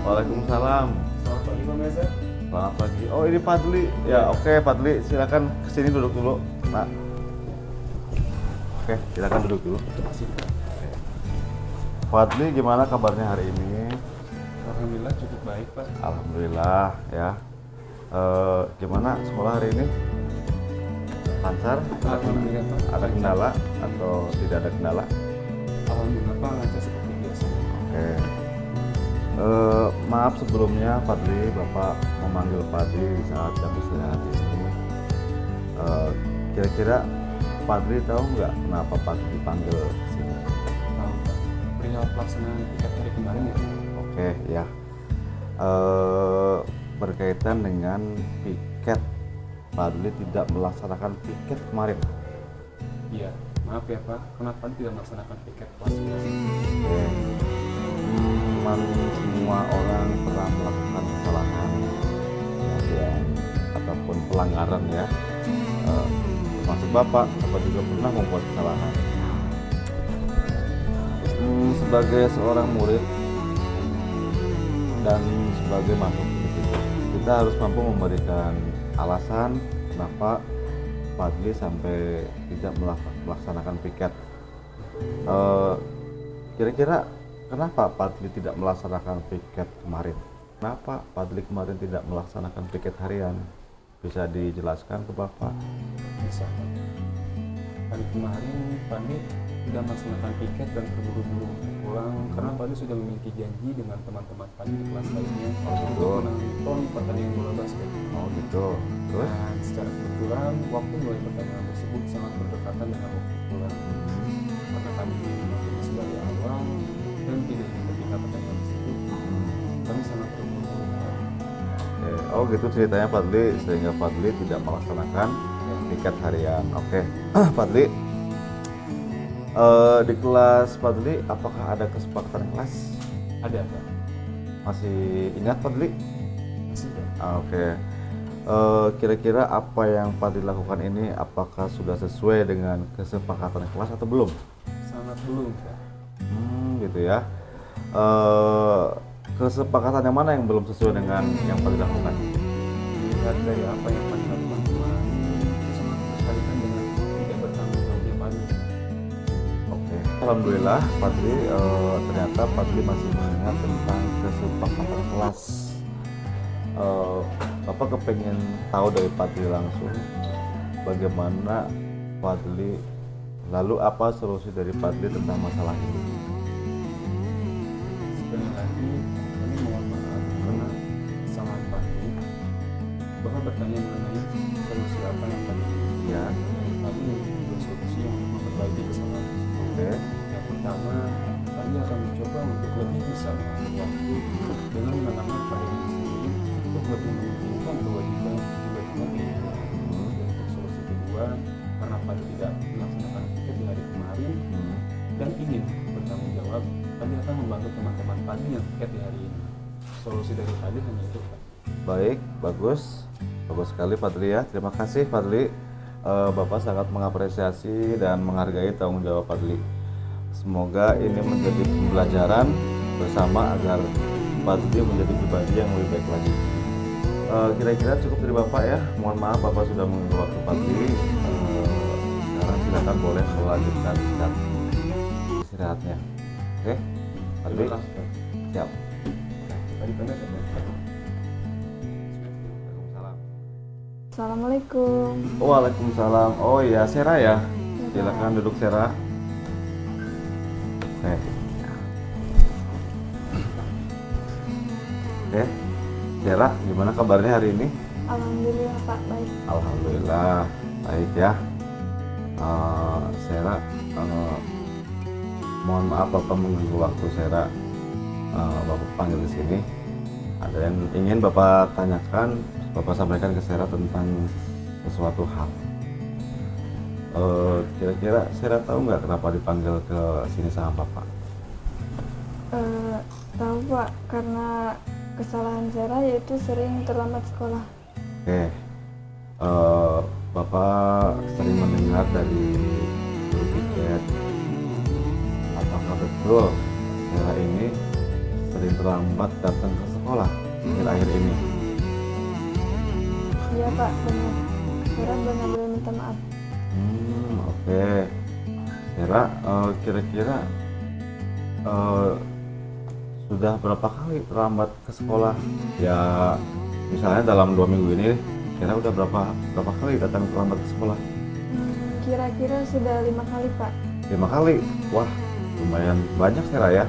[SPEAKER 1] Waalaikumsalam.
[SPEAKER 4] Selamat pagi Pak Meza.
[SPEAKER 1] Selamat pagi. Oh, ini Fadli. Ya, oke Fadli, silakan kesini duduk dulu. Nah. Oke, silakan duduk dulu. Fadli, gimana kabarnya hari ini?
[SPEAKER 10] Alhamdulillah cukup baik Pak.
[SPEAKER 1] Alhamdulillah ya. Gimana sekolah hari ini? Lancar?
[SPEAKER 10] Alhamdulillah Pak.
[SPEAKER 1] Ada kendala atau tidak ada kendala?
[SPEAKER 10] Alhamdulillah Pak, lancar seperti biasa.
[SPEAKER 1] Oke. Maaf sebelumnya Fadli, Bapak memanggil Fadli saat jam istirahat ini. Kira-kira Fadli tahu nggak kenapa Fadli dipanggil ke sini?
[SPEAKER 10] Tahu Pak. Perihal pelaksanaan tiket hari kemarin ya.
[SPEAKER 1] Oke ya. Berkaitan dengan piket, Fadli tidak melaksanakan piket kemarin.
[SPEAKER 10] Iya, maaf ya Pak. Kenapa tidak melaksanakan piket kelas 11?
[SPEAKER 1] Oke. Memang semua orang pernah melakukan kesalahan ya, ataupun pelanggaran ya, termasuk Bapak juga pernah membuat kesalahan. Sebagai seorang murid dan sebagai makhluk hidup, kita harus mampu memberikan alasan kenapa Fadli sampai tidak melaksanakan piket. Kira-kira kenapa Fadli tidak melaksanakan piket kemarin? Kenapa Fadli kemarin tidak melaksanakan piket harian? Bisa dijelaskan ke Bapak?
[SPEAKER 10] Bisa Pak. Hari kemarin Fadli tidak melaksanakan piket dan terburu-buru pulang karena Fadli sudah memiliki janji dengan teman-teman Fadli di kelas lainnya untuk menonton pertandingan bola basket.
[SPEAKER 1] Oh gitu. Terus?
[SPEAKER 10] Dan secara kebetulan waktu mulai pertandingan tersebut sangat berdekatan dengan waktu pulang. Karena kami menonton sebagai awal dan tidak ingin tertinggal pertandingan tersebut, kami sangat terburu-buru.
[SPEAKER 1] Oh gitu ceritanya Fadli, sehingga Fadli tidak melaksanakan piket harian. Oke. Fadli, di kelas Fadli apakah ada kesepakatan kelas?
[SPEAKER 10] Ada Pak.
[SPEAKER 1] Masih ingat Fadli?
[SPEAKER 10] Masih Pak.
[SPEAKER 1] Oke. Kira-kira apa yang Fadli lakukan ini apakah sudah sesuai dengan kesepakatan kelas atau belum?
[SPEAKER 10] Sangat belum, Kak.
[SPEAKER 1] Gitu ya. Kesepakatan yang mana yang belum sesuai dengan yang Fadli lakukan?
[SPEAKER 10] Dilihat dari apa yang Fadli lakukan kemarin, sangat berkaitan dengan tidak bertanggung jawabnya Fadli.
[SPEAKER 1] Oke. Alhamdulillah Fadli ternyata Fadli masih mengingat tentang kesepakatan kelas. Bapak kepengen tahu dari Fadli langsung bagaimana Fadli, lalu apa solusi dari Fadli tentang masalah ini?
[SPEAKER 10] Sekali lagi, kami mohon maaf karena kesalahan Fadli. Bapak bertanya mengenai solusi apa yang Fadli
[SPEAKER 1] Ya.
[SPEAKER 10] Fadli dua solusi yang memperbaiki kesalahan.
[SPEAKER 1] Oke.
[SPEAKER 10] Yang pertama, Fadli akan mencoba untuk lebih bisa mengatur waktu dengan menanamkan pada diri sendiri untuk lebih mementingkan kewajiban juga keinginan. Dan untuk solusi kedua, karena Fadli tidak melaksanakan piket di hari kemarin dan ingin bertanggung jawab, Fadli akan membantu teman-teman Fadli yang piket di hari ini. Solusi dari Fadli hanya itu, Pak.
[SPEAKER 1] Baik, bagus sekali Fadli ya. Terima kasih Fadli. Bapak sangat mengapresiasi dan menghargai tanggung jawab Fadli. Semoga ini menjadi pembelajaran bersama agar Fadli menjadi pribadi yang lebih baik lagi. Kira-kira cukup dari Bapak ya. Mohon maaf Bapak sudah mengganggu waktu Fadli. Sekarang silakan boleh melanjutkan istirahatnya. Oke, Fadli.
[SPEAKER 10] Terima kasih, Pak.
[SPEAKER 1] Siap.
[SPEAKER 10] Tadi pamit, Pak.
[SPEAKER 9] Assalamualaikum.
[SPEAKER 1] Waalaikumsalam. Oh iya, Sera ya. Silakan duduk Sera. Oke. Sera, gimana kabarnya hari ini?
[SPEAKER 9] Alhamdulillah Pak, baik.
[SPEAKER 1] Alhamdulillah, baik ya. Sera, mohon maaf Bapak mengganggu waktu Sera. Bapak panggil di sini. Ada yang ingin Bapak tanyakan, Bapak sampaikan ke Sera tentang sesuatu hal. Kira-kira Sera tahu nggak kenapa dipanggil ke sini sama Bapak?
[SPEAKER 9] Tahu Pak, karena kesalahan Sera yaitu sering terlambat sekolah.
[SPEAKER 1] Oke. Bapak sering mendengar dari guru piket. Apakah betul Sera ini sering terlambat datang ke sekolah akhir-akhir ini?
[SPEAKER 9] Iya Pak, benar. Sera benar-benar minta maaf.
[SPEAKER 1] Oke. Sera, kira-kira sudah berapa kali terlambat ke sekolah? Ya, misalnya dalam 2 minggu ini, Sera udah berapa kali datang terlambat ke sekolah?
[SPEAKER 9] Kira-kira sudah 5 kali Pak.
[SPEAKER 1] 5 kali? Wah, lumayan banyak Sera ya.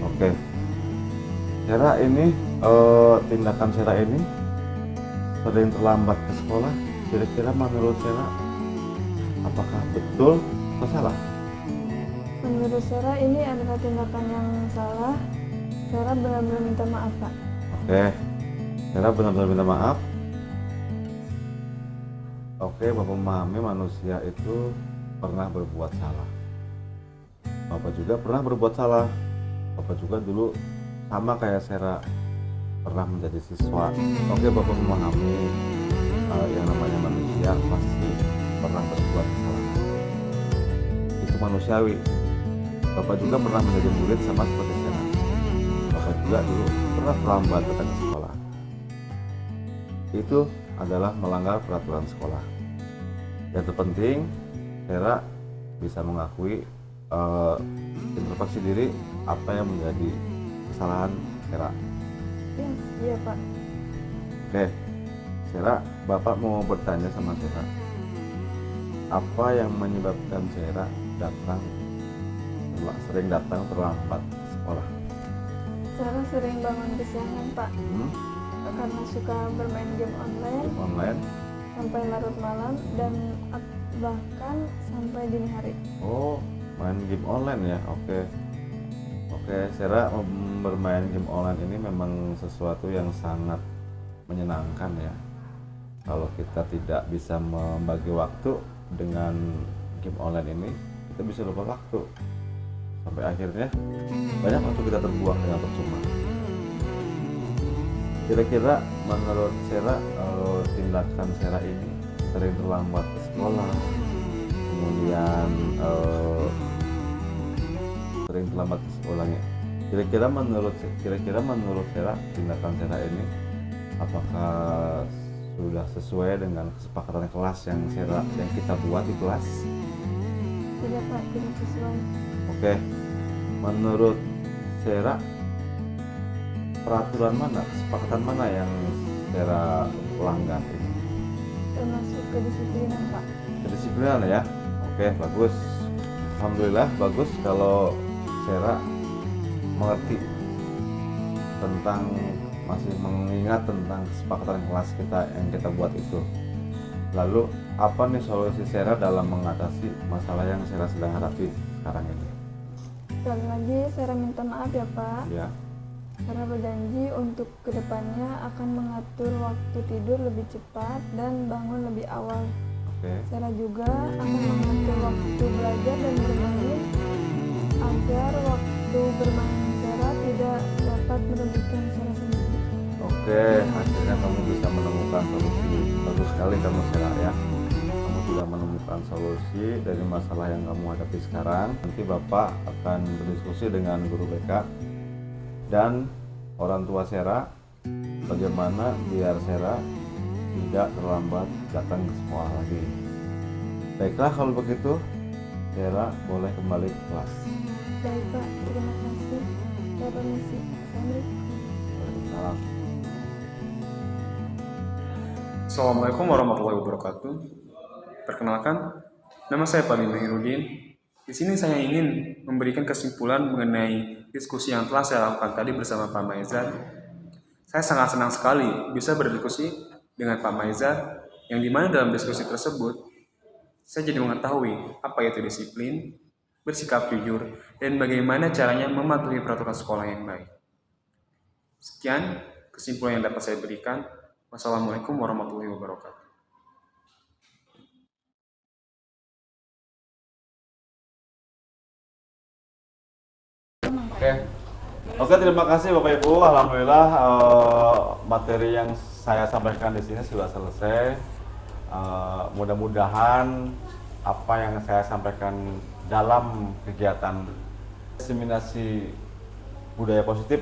[SPEAKER 1] Oke. Sera ini, tindakan Sera ini sering terlambat ke sekolah. Kira-kira menurut Sera, apakah betul atau salah?
[SPEAKER 9] Menurut Sera ini adalah tindakan yang salah. Sera benar-benar minta maaf Pak.
[SPEAKER 1] Oke, Sera benar-benar minta maaf. Oke, Bapak memahami manusia itu pernah berbuat salah. Bapak juga pernah berbuat salah. Bapak juga dulu sama kayak Sera pernah menjadi siswa. Oke, Bapak memahami yang namanya manusia pasti pernah berbuat kesalahan. Itu manusiawi. Bapak juga pernah menjadi murid sama seperti Sera. Bapak juga dulu pernah terlambat datang ke sekolah. Itu adalah melanggar peraturan sekolah. Yang terpenting, Sera bisa mengakui introspeksi diri apa yang menjadi kesalahan Sera.
[SPEAKER 9] Iya Pak.
[SPEAKER 1] Oke, Sera, Bapak mau bertanya sama Sera. Apa yang menyebabkan Sera sering datang terlambat ke sekolah?
[SPEAKER 9] Sera sering bangun kesiangan Pak. Karena suka bermain game online. Sampai larut malam dan bahkan sampai dini hari.
[SPEAKER 1] Oh, main game online ya? Oke, Sera, bermain game online ini memang sesuatu yang sangat menyenangkan ya. Kalau kita tidak bisa membagi waktu dengan game online ini, kita bisa lupa waktu. Sampai akhirnya banyak waktu kita terbuang dengan percuma. Kira-kira menurut Sera tindakan Sera ini sering terlambat ke sekolah, kemudian sering terlambat ke sekolahnya. Kira-kira menurut Sera tindakan Sera ini apakah sudah sesuai dengan kesepakatan kelas yang kita buat di kelas?
[SPEAKER 11] Tidak Pak, tidak sesuai.
[SPEAKER 1] Oke, menurut Sera peraturan mana, kesepakatan mana yang Sera pelanggar ini?
[SPEAKER 11] Termasuk kedisiplinan Pak.
[SPEAKER 1] Kedisiplinan ya? Oke, bagus. Alhamdulillah bagus kalau Sera mengerti tentang, masih mengingat tentang kesepakatan kelas kita yang kita buat itu. Lalu apa nih solusi Sera dalam mengatasi masalah yang Sera sedang hadapi sekarang ini?
[SPEAKER 11] Sekali lagi saya minta maaf ya Pak.
[SPEAKER 1] Ya.
[SPEAKER 11] Saya berjanji untuk kedepannya akan mengatur waktu tidur lebih cepat dan bangun lebih awal.
[SPEAKER 1] Oke.
[SPEAKER 11] Saya juga akan mengatur waktu belajar dan bermain agar waktu bermain Sarah tidak dapat merugikan Sarah sendiri.
[SPEAKER 1] Oke, akhirnya kamu bisa menemukan solusi. Bagus sekali kamu Sera ya. Kamu sudah menemukan solusi dari masalah yang kamu hadapi sekarang. Nanti Bapak akan berdiskusi dengan guru BK dan orang tua Sera bagaimana biar Sera tidak terlambat datang ke sekolah lagi. Baiklah kalau begitu, Sera boleh kembali ke kelas.
[SPEAKER 11] Baik Pak, terima kasih. Saya permisi. Assalamualaikum.
[SPEAKER 1] Waalaikumsalam.
[SPEAKER 10] Assalamualaikum warahmatullahi wabarakatuh. Perkenalkan, nama saya Palin Mahirudin. Di sini saya ingin memberikan kesimpulan mengenai diskusi yang telah saya lakukan tadi bersama Pak Maizar. Saya sangat senang sekali bisa berdiskusi dengan Pak Maizar, yang dimana dalam diskusi tersebut saya jadi mengetahui apa itu disiplin, bersikap jujur, dan bagaimana caranya mematuhi peraturan sekolah yang baik. Sekian kesimpulan yang dapat saya berikan. Wassalamualaikum warahmatullahi wabarakatuh.
[SPEAKER 1] Oke, terima kasih Bapak Ibu. Alhamdulillah materi yang saya sampaikan di sini sudah selesai. Mudah-mudahan apa yang saya sampaikan dalam kegiatan diseminasi budaya positif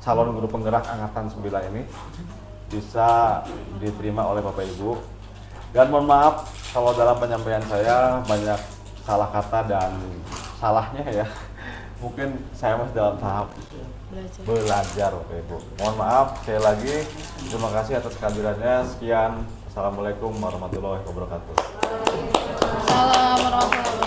[SPEAKER 1] calon guru penggerak angkatan 9 ini bisa diterima oleh Bapak Ibu. Dan mohon maaf kalau dalam penyampaian saya banyak salah kata dan salahnya ya. Mungkin saya masih dalam tahap belajar Bapak Ibu. Mohon maaf sekali lagi. Terima kasih atas kehadirannya. Sekian. Assalamualaikum warahmatullahi wabarakatuh.
[SPEAKER 2] Assalamualaikum warahmatullahi wabarakatuh.